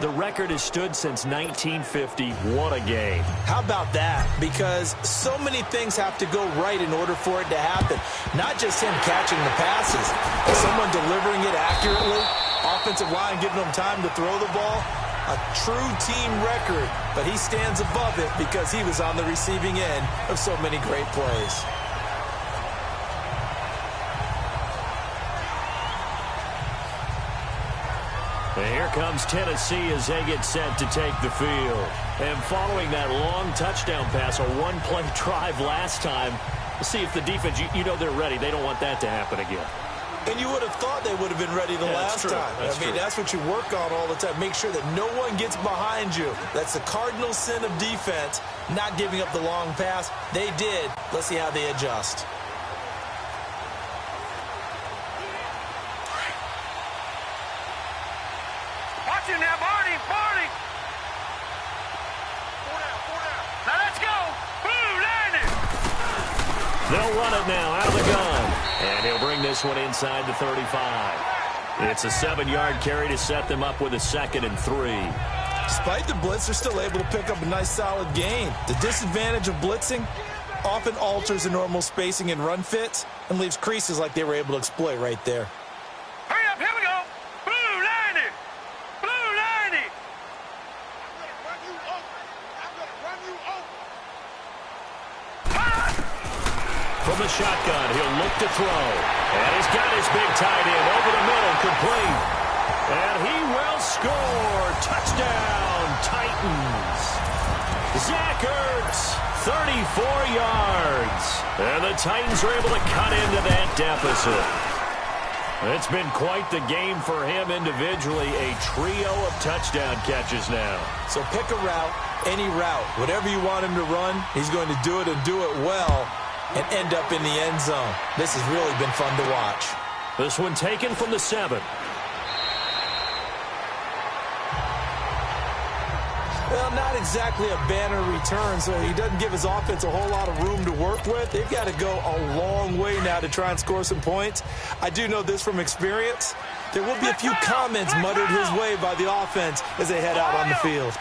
The record has stood since 1950. What a game. How about that? Because so many things have to go right in order for it to happen. Not just him catching the passes, but someone delivering it accurately, offensive line giving him time to throw the ball. A true team record, but he stands above it because he was on the receiving end of so many great plays. And here comes Tennessee as they get set to take the field. And following that long touchdown pass, a one-play drive last time, see if the defense, you know they're ready. They don't want that to happen again. And you would have thought they would have been ready the last time. That's what you work on all the time. Make sure that no one gets behind you. That's the cardinal sin of defense, not giving up the long pass. They did. Let's see how they adjust. Watch him now, Barney. Now let's go. Blue Lightning. They'll run it now out of the gun. And he'll bring this one inside the 35. It's a 7-yard carry to set them up with a 2nd and 3. Despite the blitz, they're still able to pick up a nice, solid gain. The disadvantage of blitzing often alters the normal spacing and run fits and leaves creases like they were able to exploit right there. Hurry up, here we go. Blue Lightning. Blue Lightning. I'm going to run you over. From the shotgun, he'll look to throw. And he's got his big tight end over the middle, complete. And he will score. Touchdown, Titans. Zach Ertz, 34 yards. And the Titans are able to cut into that deficit. It's been quite the game for him individually. A trio of touchdown catches now. So pick a route, any route. Whatever you want him to run, he's going to do it and do it well and end up in the end zone. This has really been fun to watch. This one taken from the 7. Well, not exactly a banner return, so he doesn't give his offense a whole lot of room to work with. They've got to go a long way now to try and score some points. I do know this from experience. There will be a few comments muttered his way by the offense as they head out on the field.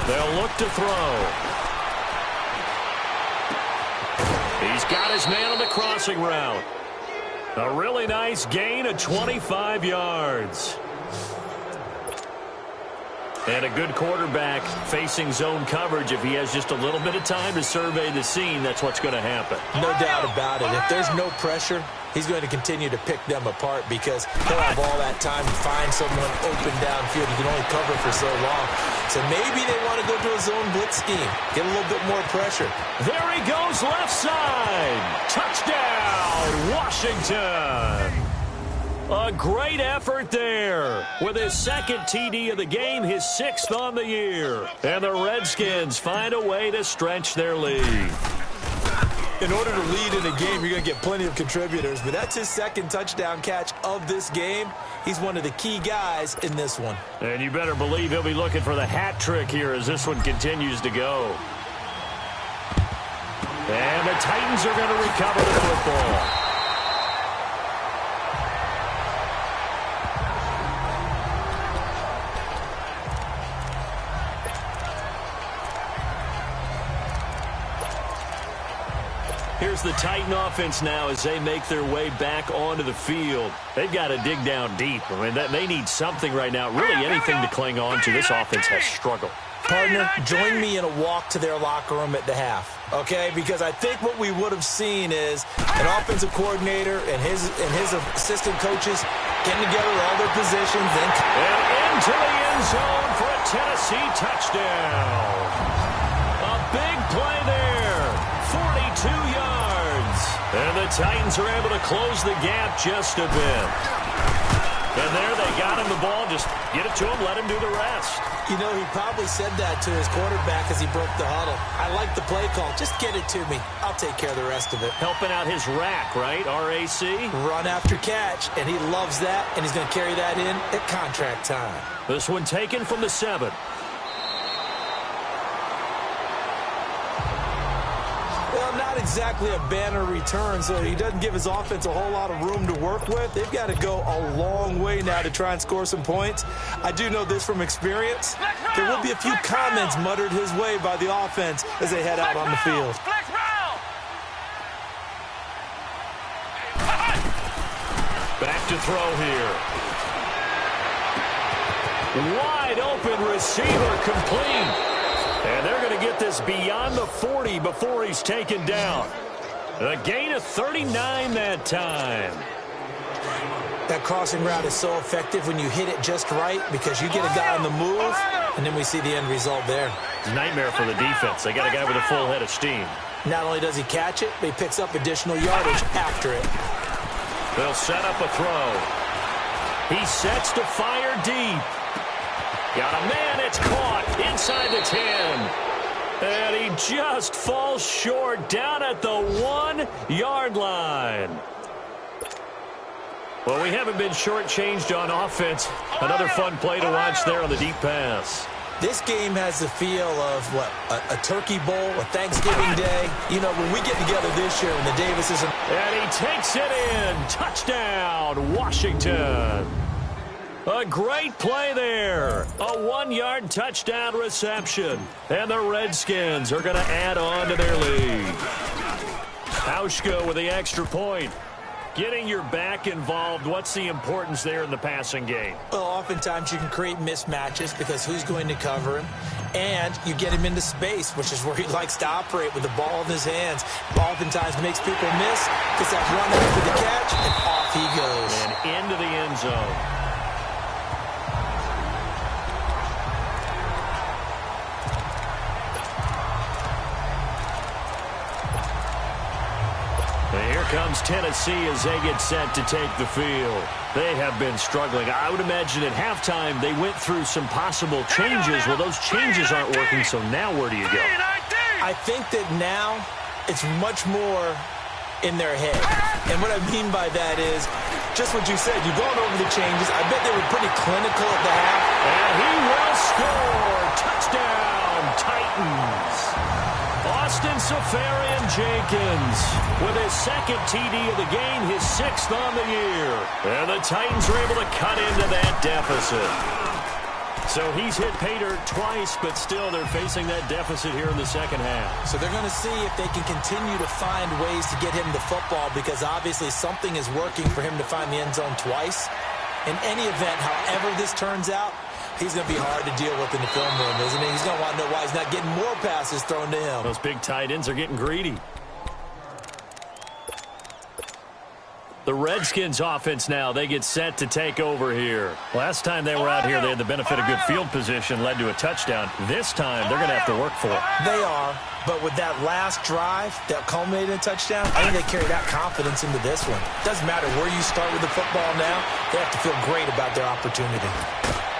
They'll look to throw. He's got his man on the crossing route. A really nice gain of 25 yards. And a good quarterback facing zone coverage. If he has just a little bit of time to survey the scene, that's what's going to happen. No doubt about it. If there's no pressure, he's going to continue to pick them apart because he'll have all that time to find someone open downfield. He can only cover for so long. So maybe they want to go to a zone blitz scheme, get a little bit more pressure. There he goes left side. Touchdown, Washington. A great effort there with his 2nd TD of the game, his 6th on the year. And the Redskins find a way to stretch their lead. In order to lead in a game, you're going to get plenty of contributors, but that's his 2nd touchdown catch of this game. He's one of the key guys in this one. And you better believe he'll be looking for the hat trick here as this one continues to go. And the Titans are going to recover the football. Here's the Titan offense now as they make their way back onto the field. They've got to dig down deep. I mean, they need something right now, really anything to cling on to. This offense has struggled. Partner, join me in a walk to their locker room at the half, okay? Because I think what we would have seen is an offensive coordinator and his assistant coaches getting together with all their positions. And into the end zone for a Tennessee touchdown. A big play there, 42 yards. And the Titans are able to close the gap just a bit. And there they got him the ball. Just get it to him, let him do the rest. You know, he probably said that to his quarterback as he broke the huddle. I like the play call. Just get it to me. I'll take care of the rest of it. Helping out his rack, right? R-A-C? Run after catch, and he loves that, and he's going to carry that in at contract time. This one taken from the 7. Well, not exactly a banner return, so he doesn't give his offense a whole lot of room to work with. They've got to go a long way now to try and score some points. I do know this from experience. There will be a few comments muttered his way by the offense as they head out on the field. Back to throw here. Wide open receiver complete. And they're going to get this beyond the 40 before he's taken down. A gain of 39 that time. That crossing route is so effective when you hit it just right because you get a guy on the move, and then we see the end result there. It's a nightmare for the defense. They got a guy with a full head of steam. Not only does he catch it, but he picks up additional yardage after it. They'll set up a throw. He sets to fire deep. Got a man, it's caught inside the 10. And he just falls short down at the 1-yard line. Well, we haven't been shortchanged on offense. Another fun play to watch there on the deep pass. This game has the feel of, a Turkey Bowl, a Thanksgiving Day. You know, when we get together this year, when the Davises... And he takes it in. Touchdown, Washington. A great play there. A 1-yard touchdown reception. And the Redskins are going to add on to their lead. Hauschka with the extra point. Getting your back involved, what's the importance there in the passing game? Well, oftentimes you can create mismatches because who's going to cover him? And you get him into space, which is where he likes to operate with the ball in his hands. Oftentimes makes people miss, gets that run after the catch, and off he goes. And into the end zone. Here comes Tennessee as they get set to take the field. They have been struggling. I would imagine at halftime they went through some possible changes. Well, those changes aren't working, so now where do you go? I think that now it's much more in their head. And what I mean by that is just what you said. You're going over the changes. I bet they were pretty clinical at the half. And he will score. Touchdown, Titans. Austin Safarian-Jenkins with his second TD of the game, his 6th on the year. And the Titans are able to cut into that deficit. So he's hit pay dirt twice, but still they're facing that deficit here in the second half. So they're going to see if they can continue to find ways to get him the football because obviously something is working for him to find the end zone twice. In any event, however this turns out, he's going to be hard to deal with in the film room, isn't he? He's going to want to know why he's not getting more passes thrown to him. Those big tight ends are getting greedy. The Redskins offense now, they get set to take over here. Last time they were out here, they had the benefit of good field position, led to a touchdown. This time, they're going to have to work for it. They are, but with that last drive that culminated in a touchdown, I think they carry that confidence into this one. Doesn't matter where you start with the football now, they have to feel great about their opportunity.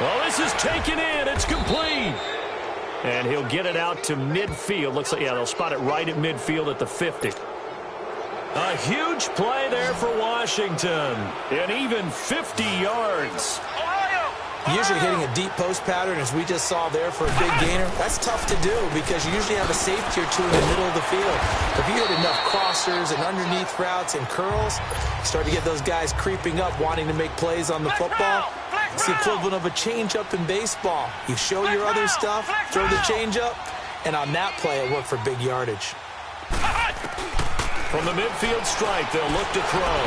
Well, this is taken in. It's complete. And he'll get it out to midfield. Looks like, yeah, they'll spot it right at midfield at the 50. A huge play there for Washington. And even 50 yards. Usually hitting a deep post pattern, as we just saw there for a big gainer, that's tough to do because you usually have a safety or two in the middle of the field. If you hit enough crossers and underneath routes and curls, you start to get those guys creeping up, wanting to make plays on the football. It's the equivalent of a changeup in baseball. You show your other stuff, throw the changeup, and on that play, it worked for big yardage. From the midfield stripe, they'll look to throw.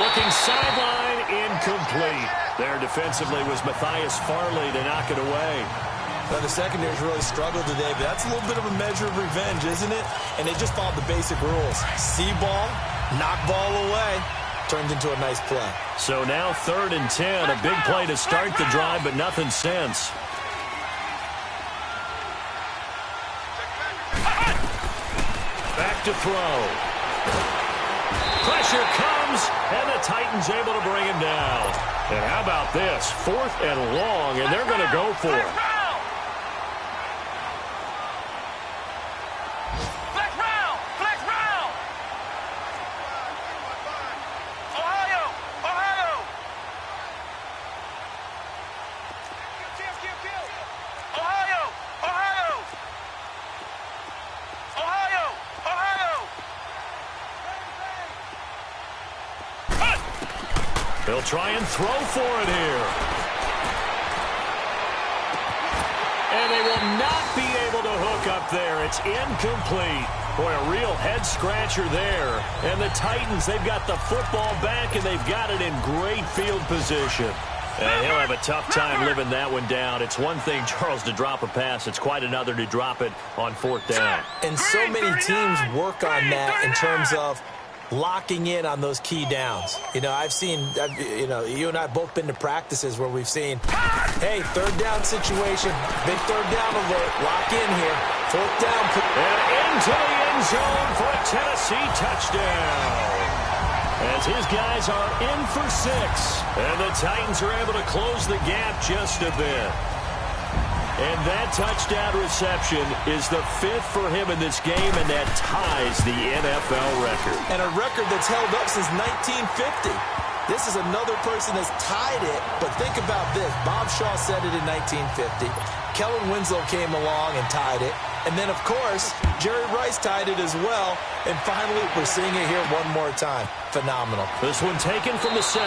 Looking sideline, incomplete. There defensively was Matthias Farley to knock it away. Well, the secondary's really struggled today, but that's a little bit of a measure of revenge, isn't it? And they just followed the basic rules. See ball, knock ball away. Turned into a nice play. So now 3rd and 10. A big play to start the drive, but nothing since. Back to throw. Pressure comes, and the Titans able to bring him down. And how about this? 4th and long, and they're going to go for it. They'll try and throw for it here. And they will not be able to hook up there. It's incomplete. Boy, a real head-scratcher there. And the Titans, they've got the football back, and they've got it in great field position. And he'll have a tough time living that one down. It's one thing, Charles, to drop a pass. It's quite another to drop it on 4th down. And so many teams work on that in terms of locking in on those key downs. You know, you and I have both been to practices where we've seen, hey, 3rd down situation, big 3rd down alert, lock in here, 4th down. And into the end zone for a Tennessee touchdown. As his guys are in for 6. And the Titans are able to close the gap just a bit. And that touchdown reception is the 5th for him in this game, and that ties the NFL record. And a record that's held up since 1950. This is another person that's tied it, but think about this. Bob Shaw said it in 1950. Kellen Winslow came along and tied it. And then, of course, Jerry Rice tied it as well. And finally, we're seeing it here one more time. Phenomenal. This one taken from the 7.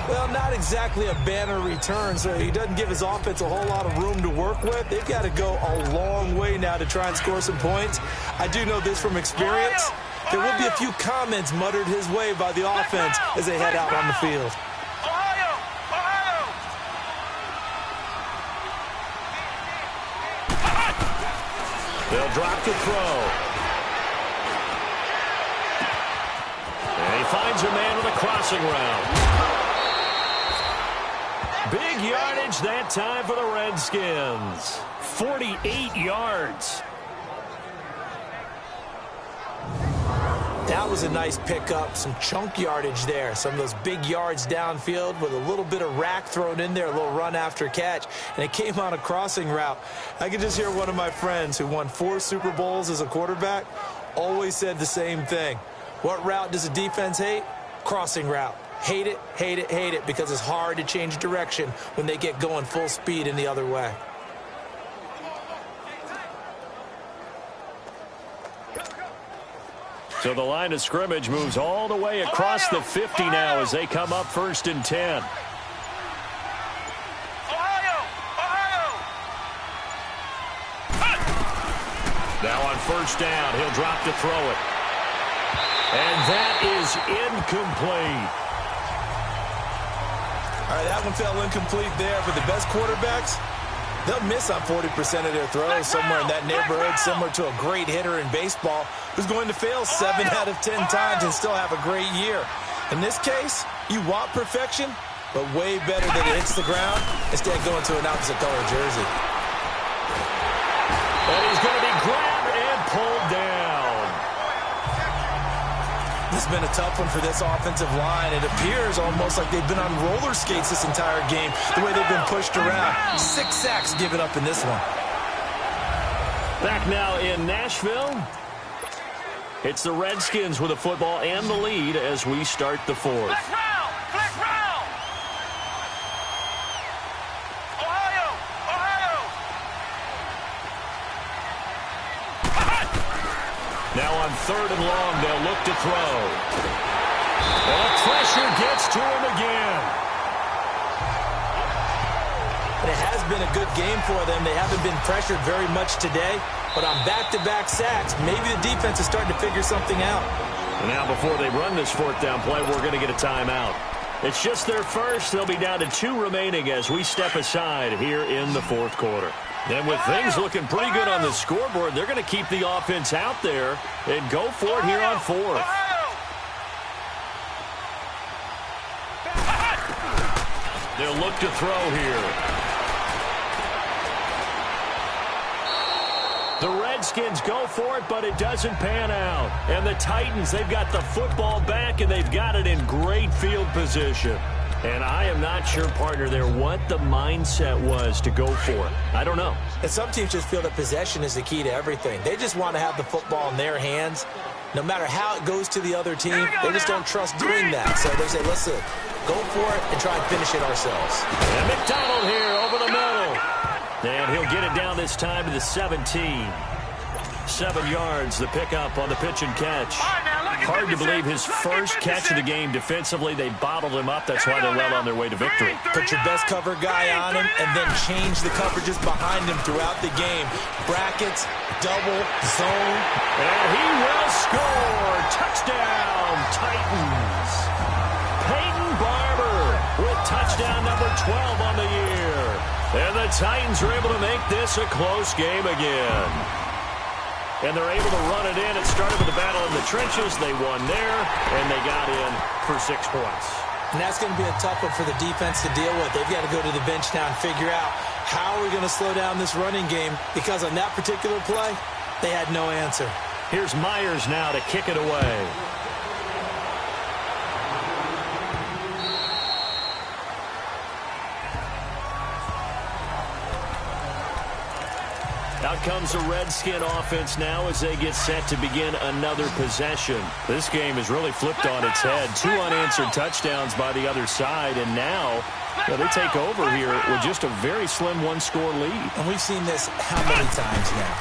Well, not exactly a banner return, so he doesn't give his offense a whole lot of room to work with. They've got to go a long way now to try and score some points. I do know this from experience. There will be a few comments muttered his way by the offense as they head out on the field. They'll drop the throw. And he finds a man with a crossing route. Big yardage that time for the Redskins. 48 yards. That was a nice pickup, some chunk yardage there. Some of those big yards downfield with a little bit of rack thrown in there, a little run after catch. And it came on a crossing route. I could just hear one of my friends who won 4 Super Bowls as a quarterback always said the same thing. What route does a defense hate? Crossing route. Hate it, hate it, hate it, because it's hard to change direction when they get going full speed in the other way. So the line of scrimmage moves all the way across the 50 now as they come up 1st and 10. Now on 1st down, he'll drop to throw it. And that is incomplete. All right, that one fell incomplete there. For the best quarterbacks, they'll miss on 40% of their throws, somewhere in that neighborhood, similar to a great hitter in baseball who's going to fail 7 out of 10 times and still have a great year. In this case, you want perfection, but way better that it hits the ground instead of going to an opposite color jersey. And he's going to be grabbed and pulled down. This has been a tough one for this offensive line. It appears almost like they've been on roller skates this entire game, the way they've been pushed around. 6 sacks given up in this one. Back now in Nashville. It's the Redskins with the football and the lead as we start the 4th. Flex round! Ohio! Now on 3rd and long, they'll look to throw. And the pressure gets to him again. and it has been a good game for them. They haven't been pressured very much today, but on back-to-back sacks, maybe the defense is starting to figure something out. And now before they run this fourth down play, we're going to get a timeout. It's just their first. They'll be down to 2 remaining as we step aside here in the fourth quarter. And with things looking pretty good on the scoreboard, they're going to keep the offense out there and go for it here on fourth. They'll look to throw here. The Redskins go for it, but it doesn't pan out. And the Titans, they've got the football back, and they've got it in great field position. And I am not sure, partner, there what the mindset was to go for it. I don't know. And some teams just feel that possession is the key to everything. They just want to have the football in their hands. No matter how it goes to the other team, they just don't trust doing that. So they say, listen, go for it and try and finish it ourselves. And McDonald here over the middle. And he'll get it down this time to the 17. 7 yards, the pickup on the pitch and catch. Hard to believe his first catch of the game defensively. They bottled him up. That's why they're well on their way to victory. Put your best cover guy on him and then change the coverages behind him throughout the game. Brackets, double, zone. And he will score. Touchdown, Titans. Peyton Barber with touchdown number 12 on the year. And the Titans are able to make this a close game again. And they're able to run it in. It started with a battle in the trenches. They won there, and they got in for 6 points. And that's going to be a tough one for the defense to deal with. They've got to go to the bench now and figure out how are we going to slow down this running game, because on that particular play, they had no answer. Here's Myers now to kick it away. Out comes the Redskin offense now as they get set to begin another possession. This game is really flipped on its head. 2 unanswered touchdowns by the other side, and now they take over here with just a very slim 1-score lead. And we've seen this how many times now?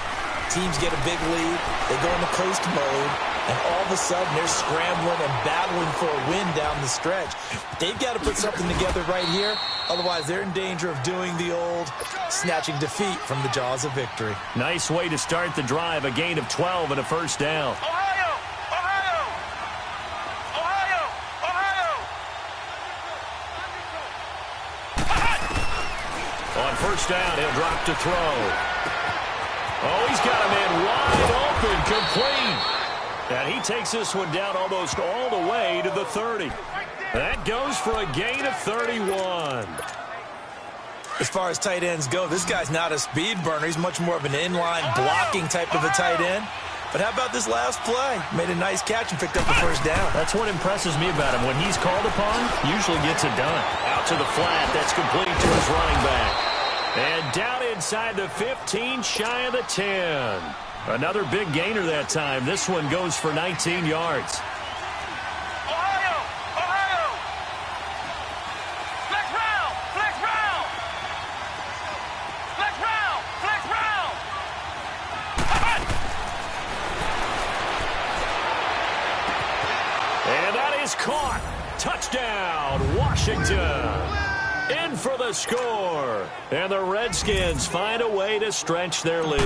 Teams get a big lead, they go into coast mode, and all of a sudden they're scrambling and battling for a win down the stretch. They've got to put something together right here, otherwise they're in danger of doing the old snatching defeat from the jaws of victory. Nice way to start the drive, a gain of 12 and a first down. Ohio! Ohio! Ohio! Ohio! On first down, he'll drop to throw. Oh, he's got a man wide open, complete. And he takes this one down almost all the way to the 30. That goes for a gain of 31. As far as tight ends go, this guy's not a speed burner. He's much more of an inline blocking type of a tight end. But how about this last play? Made a nice catch and picked up the first down. That's what impresses me about him. When he's called upon, usually gets it done. Out to the flat. That's complete to his running back. And down inside the 15, shy of the 10. Another big gainer that time. This one goes for 19 yards. Ohio! Ohio! Flex round! Flex round! Flex round! Flex round! And that is caught. Touchdown, Washington. In for the score. And the Redskins find a way to stretch their lead.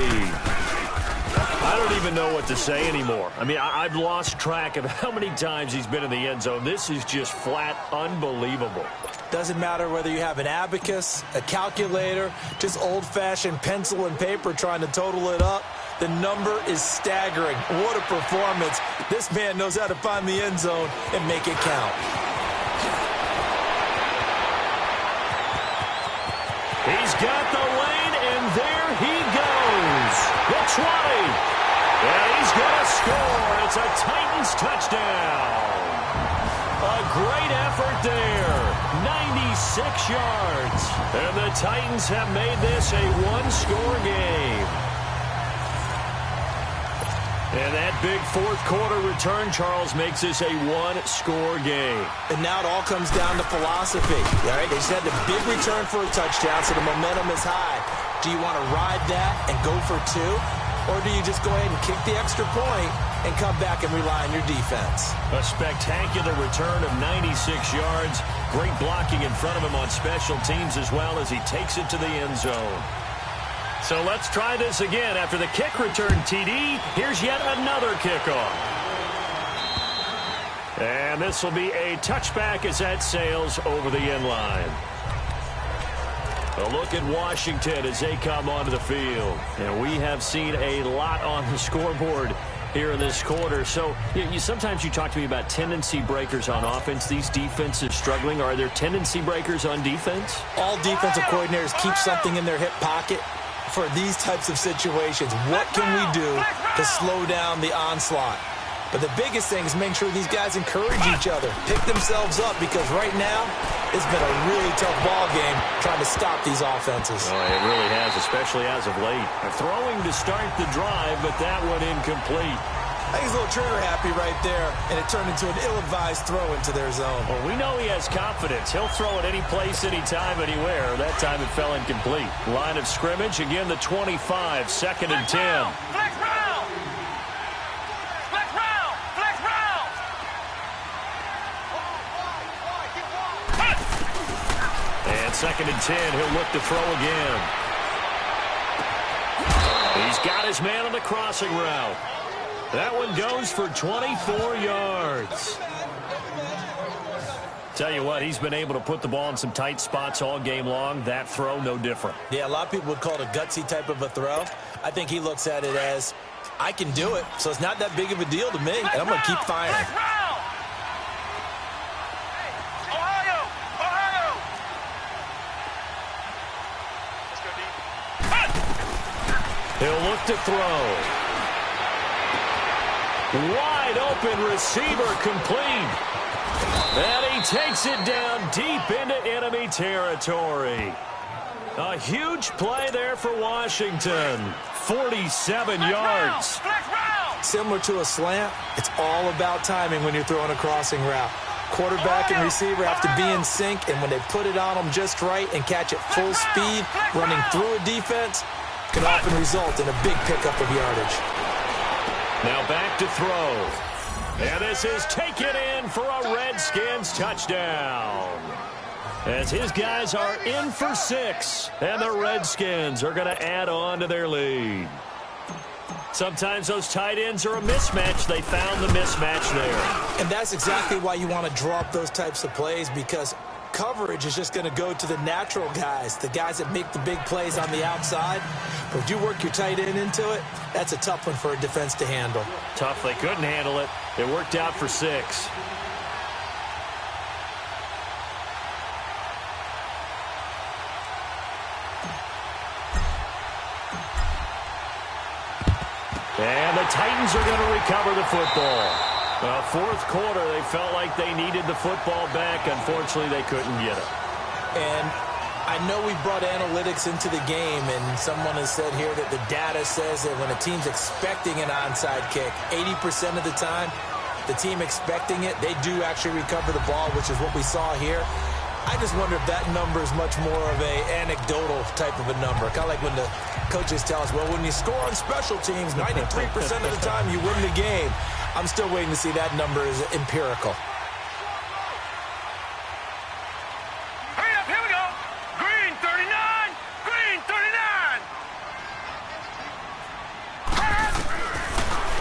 I don't even know what to say anymore. I mean, I've lost track of how many times he's been in the end zone. This is just flat unbelievable. Doesn't matter whether you have an abacus, a calculator, just old-fashioned pencil and paper trying to total it up. The number is staggering. What a performance. This man knows how to find the end zone and make it count. He's got the lane, and there he goes. The 20. And he's going to score. It's a Titans touchdown. A great effort there. 96 yards. And the Titans have made this a 1-score game. And that big fourth quarter return, Charles, makes this a 1-score game. And now it all comes down to philosophy. All right, they just had a big return for a touchdown, so the momentum is high. Do you want to ride that and go for 2? Or do you just go ahead and kick the extra point and come back and rely on your defense? A spectacular return of 96 yards. Great blocking in front of him on special teams as well as he takes it to the end zone. So let's try this again. After the kick return TD, here's yet another kickoff. And this will be a touchback as that sails over the end line. A look at Washington as they come onto the field. And we have seen a lot on the scoreboard here in this quarter. So sometimes you talk to me about tendency breakers on offense. These defenses struggling. Are there tendency breakers on defense? All defensive coordinators keep something in their hip pocket for these types of situations. What can we do to slow down the onslaught? But the biggest thing is making sure these guys encourage each other, pick themselves up, because right now it's been a really tough ball game trying to stop these offenses. Oh, it really has, especially as of late. Throwing to start the drive, but that one incomplete. I think he's a little trigger happy right there, and it turned into an ill-advised throw into their zone. Well, we know he has confidence. He'll throw it any place, anytime, anywhere. That time it fell incomplete. Line of scrimmage, again the 25, 2nd and 10. Flex round! Flex round! Flex round! And 2nd and 10, he'll look to throw again. He's got his man on the crossing route. That one goes for 24 yards. Tell you what, he's been able to put the ball in some tight spots all game long. That throw, no different. Yeah, a lot of people would call it a gutsy type of a throw. I think he looks at it as, I can do it, so it's not that big of a deal to me, and I'm going to keep firing. Ohio! Ohio! He'll look to throw. Wide open receiver complete. And he takes it down deep into enemy territory. A huge play there for Washington. 47 yards. Similar to a slant, it's all about timing when you're throwing a crossing route. Quarterback and receiver have to be in sync, and when they put it on them just right and catch it full speed, running through a defense, can often result in a big pickup of yardage. Now back to throw. And this is taken in for a Redskins touchdown. As his guys are in for 6, and the Redskins are going to add on to their lead. Sometimes those tight ends are a mismatch. They found the mismatch there. And that's exactly why you want to draw up those types of plays, because coverage is just going to go to the natural guys, the guys that make the big plays on the outside. But if you work your tight end into it, that's a tough one for a defense to handle. Tough. They couldn't handle it. It worked out for 6. And the Titans are going to recover the football. Fourth quarter, they felt like they needed the football back. Unfortunately, they couldn't get it. And I know we brought analytics into the game, and someone has said here that the data says that when a team's expecting an onside kick, 80% of the time, the team expecting it, they do actually recover the ball, which is what we saw here. I just wonder if that number is much more of a anecdotal type of a number. Kind of like when the coaches tell us, well, when you score on special teams, 93% of the time you win the game. I'm still waiting to see that number is empirical. Hurry up, here we go. Green 39, green 39.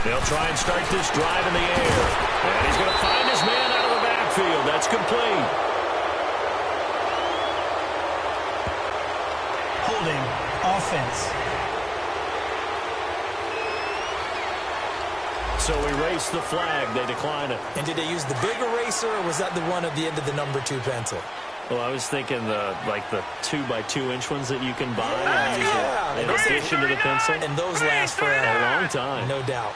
They'll try and start this drive in the air. And he's going to find his man out of the backfield. That's complete. Holding offense. So erase the flag. They decline it. And did they use the big eraser, or was that the one at the end of the number 2 pencil? Well, I was thinking the 2x2-inch ones that you can buy and use in Yeah. addition to the pencil. And those last for A long time. no doubt.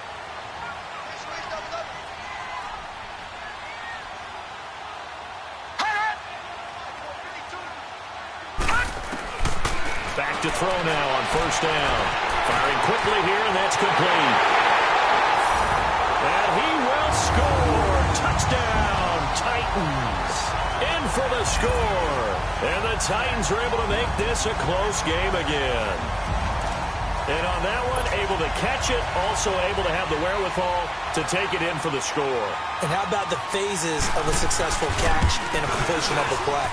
Back to throw now on first down. Firing quickly here, and that's complete. And he will score. Touchdown, Titans. In for the score. And the Titans are able to make this a close game again. And on that one, able to catch it, also able to have the wherewithal to take it in for the score. And how about the phases of a successful catch and a completion of the play?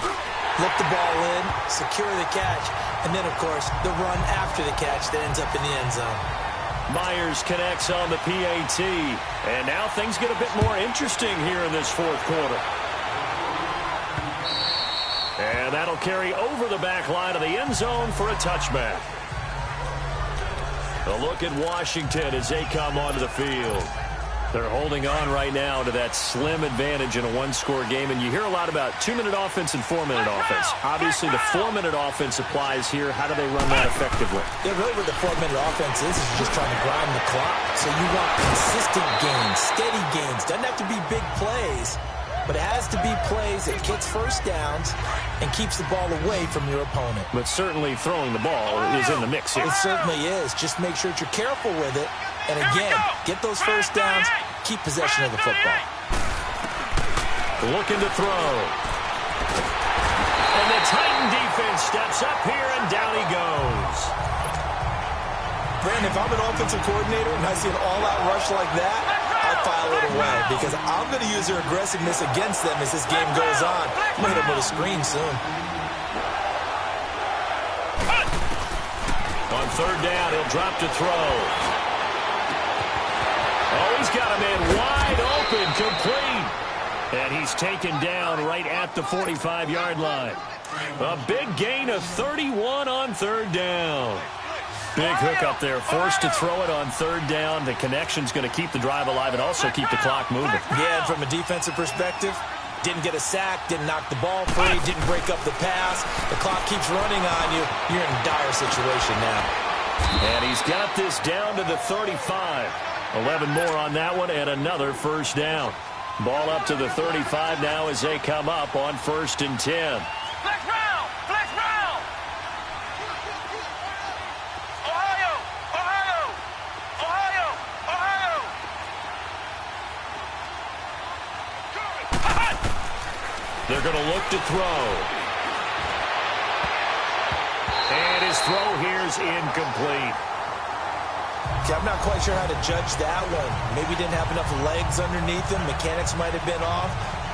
Look the ball in, secure the catch, and then, of course, the run after the catch that ends up in the end zone. Myers connects on the PAT. And now things get a bit more interesting here in this fourth quarter. And that'll carry over the back line of the end zone for a touchback. A look at Washington as they come onto the field. They're holding on right now to that slim advantage in a one-score game. And you hear a lot about 2-minute offense and 4-minute offense. Obviously, the 4-minute offense applies here. How do they run that effectively? Yeah, really what the 4-minute offense is just trying to grind the clock. So you want consistent gains, steady gains. Doesn't have to be big plays, but it has to be plays that gets first downs and keeps the ball away from your opponent. But certainly throwing the ball is in the mix here. It certainly is. Just make sure that you're careful with it. And again, get those first downs, keep possession of the football. Looking to throw. And the Titan defense steps up here, and down he goes. Brandon, if I'm an offensive coordinator and I see an all-out rush like that, I file it away because I'm going to use their aggressiveness against them as this game goes on. I'm going to hit them with a screen soon. On third down, he'll drop to throw. Oh, he's got a man wide open, complete. And he's taken down right at the 45-yard line. A big gain of 31 on third down. Big hook up there, forced to throw it on third down. The connection's going to keep the drive alive and also keep the clock moving. Yeah, and from a defensive perspective, didn't get a sack, didn't knock the ball free, didn't break up the pass. The clock keeps running on you. You're in a dire situation now. And he's got this down to the 35. 11 more on that one and another first down. Ball up to the 35 now as they come up on 1st and 10. Flex round! Flex round! Ohio! Ohio! Ohio! Ohio! They're going to look to throw. And his throw here is incomplete. Okay, I'm not quite sure how to judge that one. Maybe didn't have enough legs underneath him. Mechanics might have been off.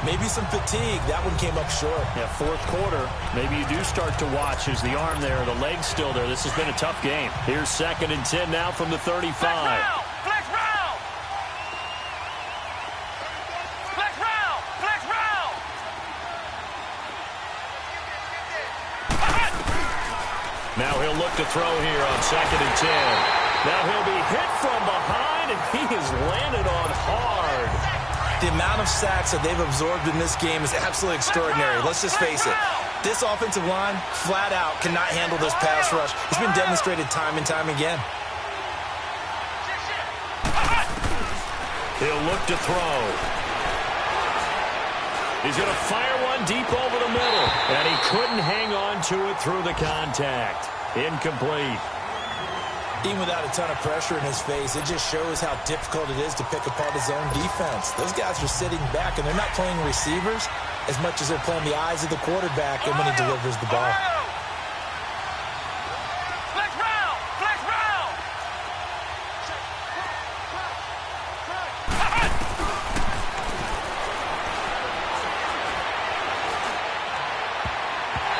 Maybe some fatigue. That one came up short. Yeah, fourth quarter. Maybe you do start to watch. Is the arm there, the leg's still there. This has been a tough game. Here's 2nd and 10 now from the 35. Flex round! Flex round! Flex round! Flex round! Now he'll look to throw here on 2nd and 10. Now he'll be hit from behind, and he is landed on hard. The amount of sacks that they've absorbed in this game is absolutely extraordinary. Let's just face it. This offensive line, flat out, cannot handle this pass rush. It's been demonstrated time and time again. He'll look to throw. He's going to fire one deep over the middle, and he couldn't hang on to it through the contact. Incomplete. Even without a ton of pressure in his face, it just shows how difficult it is to pick apart his own defense. Those guys are sitting back, and they're not playing receivers as much as they're playing the eyes of the quarterback and when he delivers the ball. Flex round! Flex round!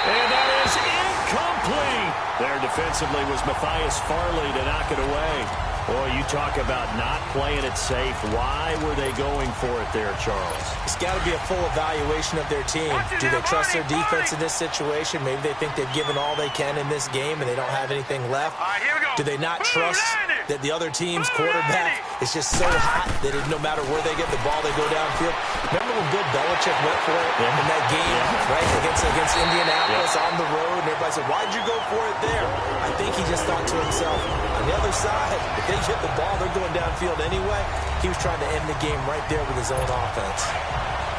And that is incomplete. There defensively was Matthias Farley to knock it away. Boy, you talk about not playing it safe. Why were they going for it there, Charles? It's got to be a full evaluation of their team. Do they trust their defense in this situation? Maybe they think they've given all they can in this game and they don't have anything left. All right, here we go. Do they not trust that the other team's quarterback is just so hot that no matter where they get the ball, they go downfield? Remember when Bill Belichick went for it in that game, right, against Indianapolis on the road, and everybody said, why'd you go for it there? I think he just thought to himself, on the other side, if they get the ball, they're going downfield anyway. He was trying to end the game right there with his own offense.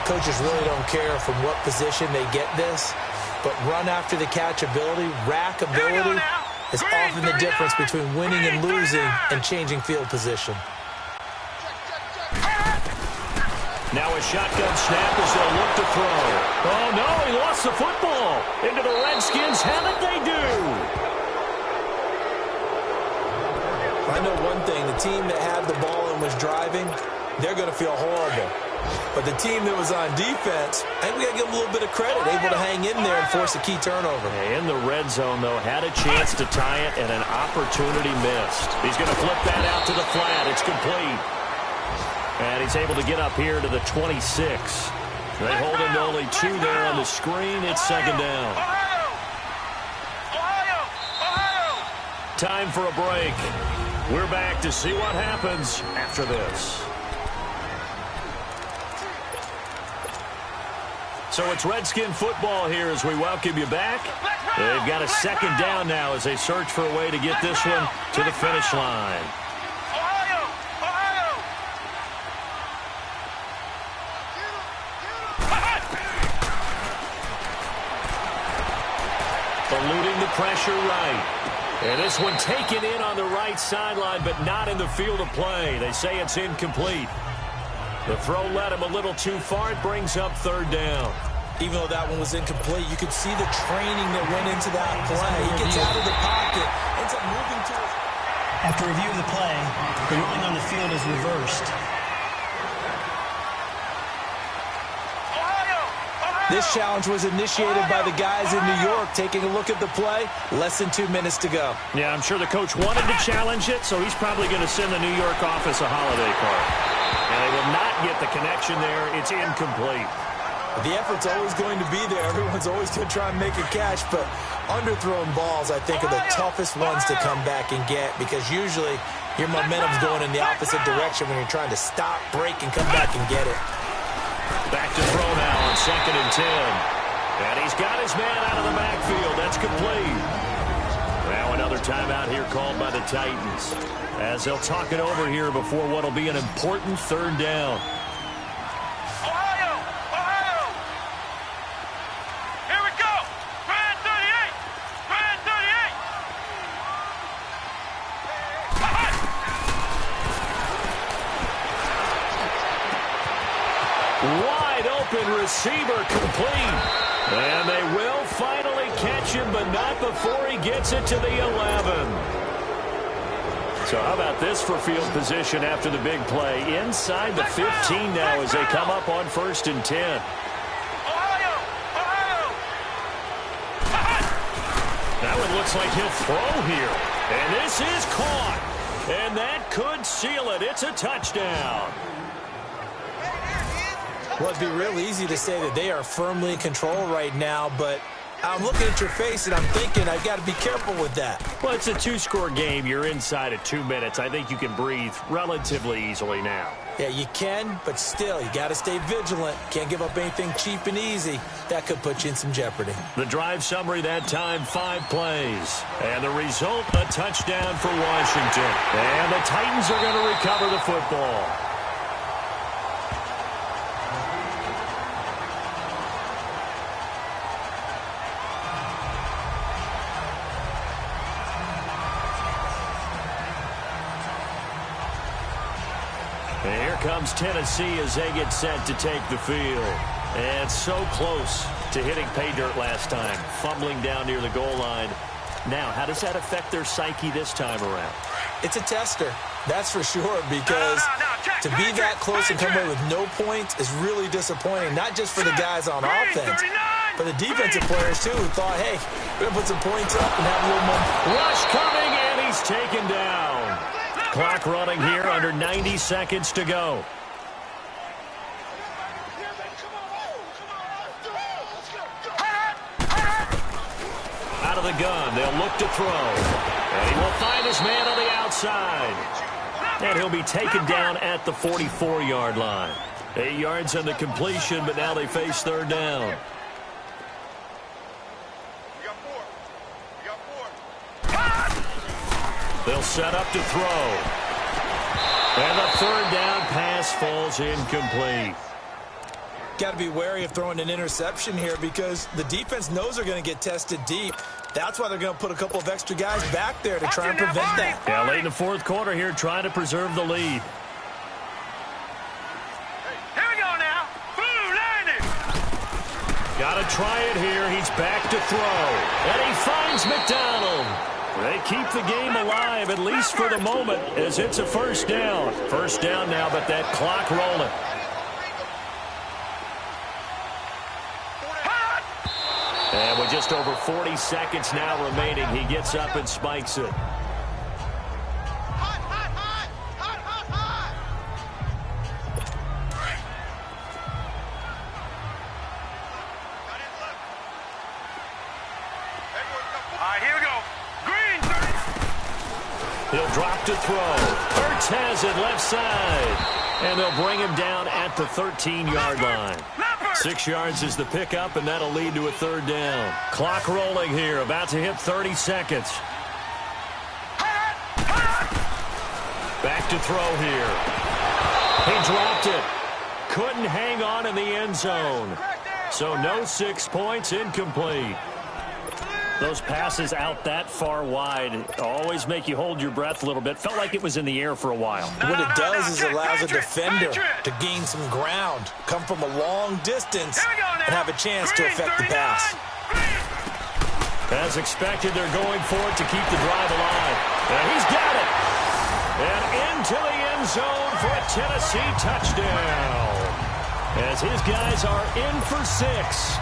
Coaches really don't care from what position they get this, but run after the catch ability, rack ability is often the difference between winning and losing and changing field position. Now a shotgun snap as they'll look to throw. Oh, no, he lost the football. Into the Redskins have it, they do. I know one thing. The team that had the ball and was driving, they're going to feel horrible. But the team that was on defense, I think we got to give them a little bit of credit, able to hang in there and force a key turnover. In the red zone, though, had a chance to tie it and an opportunity missed. He's going to flip that out to the flat. It's complete. And he's able to get up here to the 26. They hold him to only 2 there on the screen. It's second down. Time for a break. We're back to see what happens after this. So it's Redskin football here as we welcome you back. They've got a second down now as they search for a way to get this one to the finish line. Eluding the pressure right. And this one taken in on the right sideline, but not in the field of play. They say it's incomplete. The throw led him a little too far. It brings up third down. Even though that one was incomplete, you could see the training that went into that play. He gets out of the pocket, ends up moving to it. After review of the play, the ruling on the field is reversed. This challenge was initiated by the guys in New York. Taking a look at the play, less than 2 minutes to go. Yeah, I'm sure the coach wanted to challenge it, so he's probably going to send the New York office a holiday card. And they will not get the connection there. It's incomplete. The effort's always going to be there. Everyone's always going to try and make a catch, but underthrown balls, I think, are the toughest ones to come back and get because usually your momentum's going in the opposite direction when you're trying to stop, break, and come back and get it. Back to throw now on 2nd and 10. And he's got his man out of the backfield. That's complete. Now another timeout here called by the Titans as they'll talk it over here before what will be an important third down. Wide open receiver complete. And they will finally catch him, but not before he gets it to the 11. So how about this for field position after the big play? Inside the 15 now as they come up on 1st and 10. That one looks like he'll throw here. And this is caught. And that could seal it. It's a touchdown. Well, it'd be real easy to say that they are firmly in control right now, but I'm looking at your face and I'm thinking I've got to be careful with that. Well, it's a 2-score game. You're inside of 2 minutes. I think you can breathe relatively easily now. Yeah, you can, but still, you got to stay vigilant. Can't give up anything cheap and easy. That could put you in some jeopardy. The drive summary that time, 5 plays. And the result, a touchdown for Washington. And the Titans are going to recover the football. And here comes Tennessee as they get set to take the field. And so close to hitting pay dirt last time, fumbling down near the goal line. Now, how does that affect their psyche this time around? It's a tester, that's for sure, because to be that close and come away with no points is really disappointing, not just for the guys on offense, but the defensive players, too, who thought, hey, we're going to put some points up and have a little more. Rush coming, and he's taken down. Clock running here, under 90 seconds to go. Out of the gun, they'll look to throw. And he will find his man on the outside. And he'll be taken down at the 44-yard line. 8 yards on the completion, but now they face third down. They'll set up to throw. And the third down pass falls incomplete. Got to be wary of throwing an interception here because the defense knows they're going to get tested deep. That's why they're going to put a couple of extra guys back there to try and prevent that. Yeah, late in the fourth quarter here, trying to preserve the lead. Here we go now. Boom, landed. Got to try it here. He's back to throw. And he finds McDonald. They keep the game alive, at least for the moment, as it's a first down. First down now, but that clock rolling. And with just over 40 seconds now remaining, he gets up and spikes it. He'll drop to throw. Hurts has it left side. And they'll bring him down at the 13-yard line. 6 yards is the pickup, and that'll lead to a third down. Clock rolling here, about to hit 30 seconds. Back to throw here. He dropped it. Couldn't hang on in the end zone. So no 6 points, incomplete. Those passes out that far wide always make you hold your breath a little bit. Felt like it was in the air for a while. What it does is allows a defender to gain some ground, come from a long distance, and have a chance to affect the pass. As expected, they're going for it to keep the drive alive. And he's got it. And into the end zone for a Tennessee touchdown. As his guys are in for 6.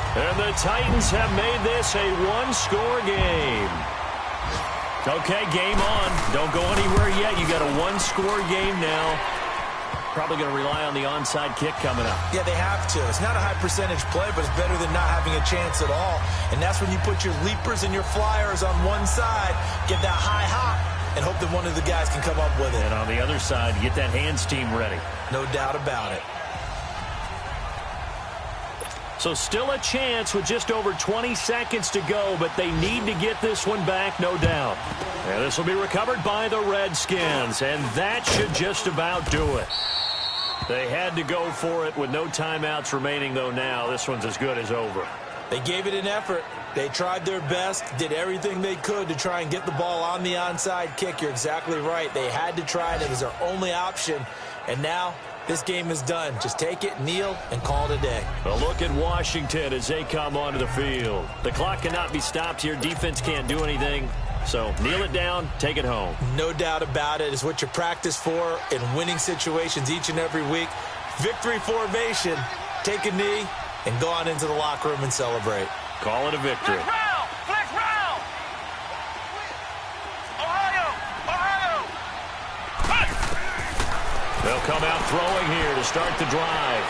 And the Titans have made this a one-score game. Okay, game on. Don't go anywhere yet. You got a one-score game now. Probably going to rely on the onside kick coming up. Yeah, they have to. It's not a high-percentage play, but it's better than not having a chance at all. And that's when you put your leapers and your flyers on one side, get that high hop, and hope that one of the guys can come up with it. And on the other side, get that hands team ready. No doubt about it. So still a chance with just over 20 seconds to go, but they need to get this one back, no doubt. And this will be recovered by the Redskins, and that should just about do it. They had to go for it with no timeouts remaining, though now. This one's as good as over. They gave it an effort. They tried their best, did everything they could to try and get the ball on the onside kick. You're exactly right. They had to try it. It was their only option. And now this game is done. Just take it, kneel, and call it a day. A look at Washington as they come onto the field. The clock cannot be stopped here. Defense can't do anything. So kneel it down, take it home. No doubt about it. It's what you practice for in winning situations each and every week. Victory formation. Take a knee and go on into the locker room and celebrate. Call it a victory. Flex round! Flex round! Ohio! Ohio! Hey! They'll come out throwing here to start the drive.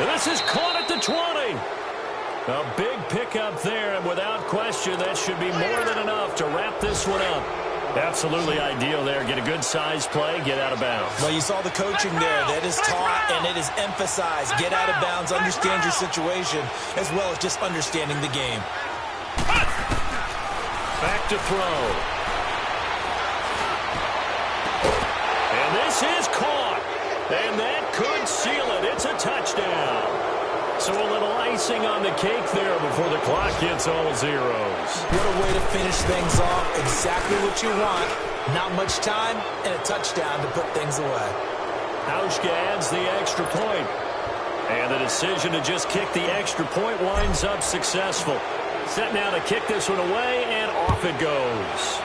And this is caught at the 20. A big pickup there, and without question, that should be more than enough to wrap this one up. Absolutely ideal there. Get a good size play, get out of bounds. Well, you saw the coaching there. That is taught and it is emphasized. Get out of bounds, understand your situation, as well as just understanding the game. Back to throw. And this is caught. And that could seal it. It's a touchdown. So a little icing on the cake there before the clock hits all zeros. What a way to finish things off. Exactly what you want. Not much time and a touchdown to put things away. Hauschka adds the extra point. And the decision to just kick the extra point winds up successful. Set now to kick this one away, and off it goes.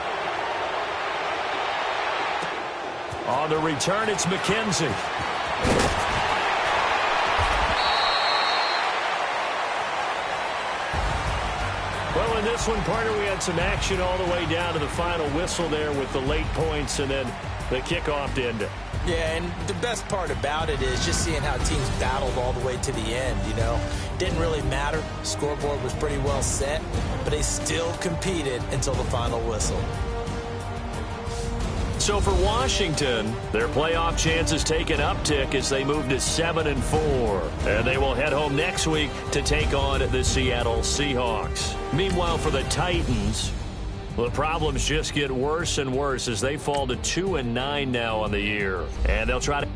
On the return, it's McKenzie. Well, in this one, partner, we had some action all the way down to the final whistle there with the late points and then the kickoff to end it. Yeah, and the best part about it is just seeing how teams battled all the way to the end, you know. Didn't really matter. Scoreboard was pretty well set, but they still competed until the final whistle. So for Washington, their playoff chances take an uptick as they move to 7-4. And they will head home next week to take on the Seattle Seahawks. Meanwhile, for the Titans, the problems just get worse and worse as they fall to 2-9 now on the year. And they'll try to...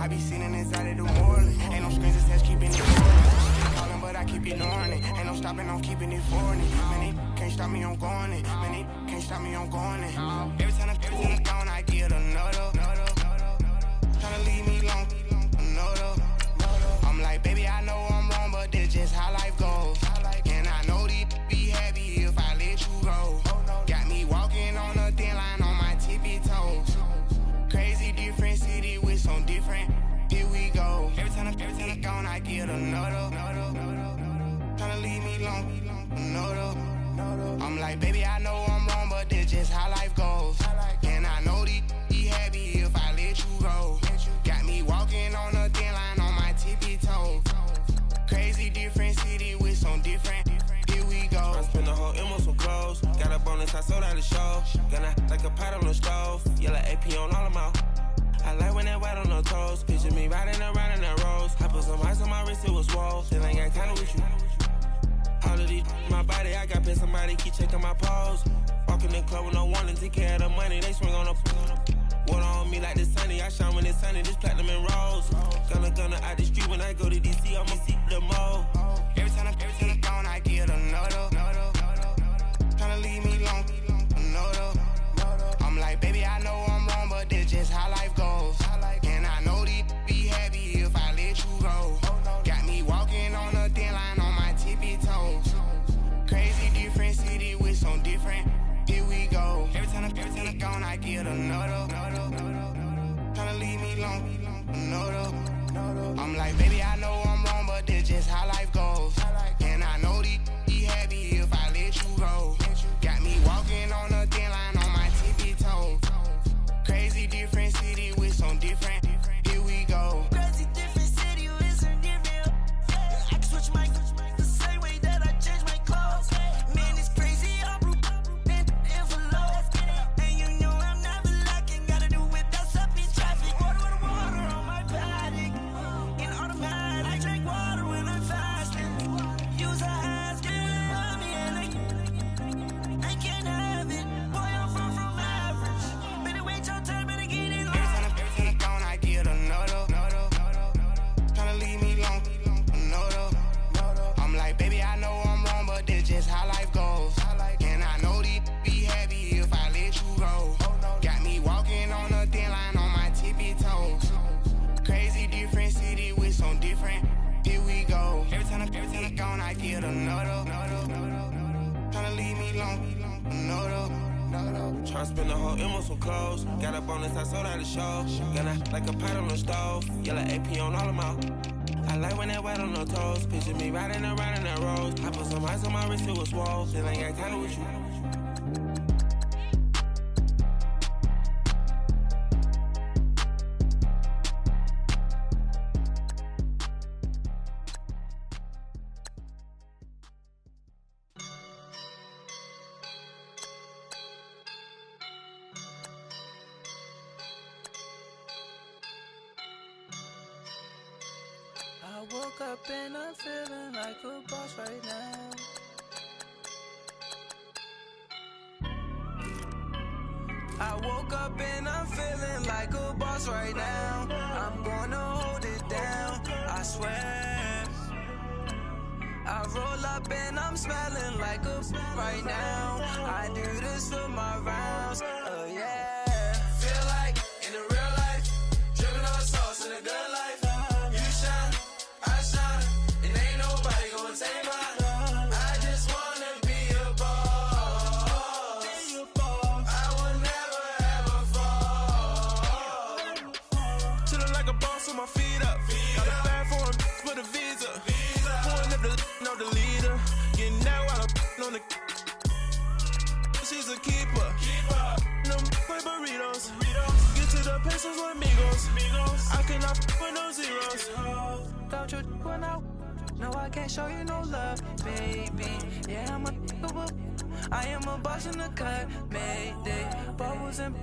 I be sitting inside of the morning. Ain't no screens, it says keeping it rolling. Calling, but I keep ignoring it. Ain't no stopping, I'm keeping it for it. Man, they can't stop me, I'm going it. Man, they can't stop me, I'm going it. Every time I'm gone, I get another. Tryna leave me alone, another. I'm like, baby, I know I'm wrong, but this just how life goes. And I know these be happy if I let you go. Got me walking on a thin line on my tippy toes. Crazy different city with some different. Here we go. Every time I'm gone, I get another. Tryna leave me alone, another. I'm like, baby, I know I'm wrong, but this just how life goes. And I know these be happy if I let you go. Got me walking on a thin line on my tippy toes. Crazy different city with some different. Here we go. I spent the whole M on some clothes. Got a bonus, I sold out the show. Gonna like a pot on the stove. Yellow AP on all of my. I like when that white on the toes. Picture me riding around in that rose. I put some ice on my wrist, it was swole. Still ain't got time with you. All of these my body, I got paid somebody keep checking my pose. Walking in the club with no warning, take care of the money. They swing on the water on me like the sunny. I shine when it's sunny, this platinum and rose. Gonna out the street when I go to DC, I'ma see the mo. Every time I'm gone, I get another. Tryna leave me alone, another. I'm like, baby, I know I'm wrong, but this just how life goes. And I know these be happy if I let you go. Got me walking on a thin line on my tippy toes. Crazy different city with some different. Here we go. Every time I'm gone, I get another. Tryna leave me alone, another. I'm like, baby, I know I'm wrong, but this just how life goes. And I know these be happy if I let you go. Got me walking on a thin line on my tippy toes. Crazy different city with some different. Here we go. Crazy different city with some different. I can switch my the same way that I change my clothes. Man, it's crazy. I'm envelope. And you know I'm never lacking. Gotta do it, that's up in traffic. Water on my paddock. In automatic. I drink water when I'm fasting. Use a has given me and I can't have it. Boy, I'm from average. Better wait your turn, better get in line. Every time I'm gone, I get another. Tryna leave me alone, another. I'm like, baby, I know I'm wrong, but this just how life goes. And I know these be happy if I let you go. Got me walking on a thin line on my tippy toes. Crazy different city with some different. Here we go. Every time I'm gone, I get another. Tryna leave me alone, another. Tryna spend the whole M on some clothes. Got a bonus, I sold out the show. Gonna like a pot on the stove. Yellow AP on all of my. I like when that white on the toes. Picture me riding around in that rose. I put some ice on my wrist, it was swole. Still ain't got time with you. I woke up and I'm feeling like a boss right now. I woke up and I'm feeling like a boss right now. I'm gonna hold it down, I swear. I roll up and I'm smelling like a right now. I do this for my rounds, oh yeah. Feel like in the real life, dripping on sauce in a good life. You shine, I shine, and ain't nobody gonna take mine. I just wanna be a boss. I will never ever fall. Chillin' like a boss with my feet up. Got a bag for a with a visa. Pulling up the leader. Getting out while I'm on the. She's a keeper. No play burritos. Get to the pesos with amigos. I cannot with no zeros. Don't you run out? No, I can't show you no love, baby. Yeah, I am a boss in the cut, Mayday. Bubbles and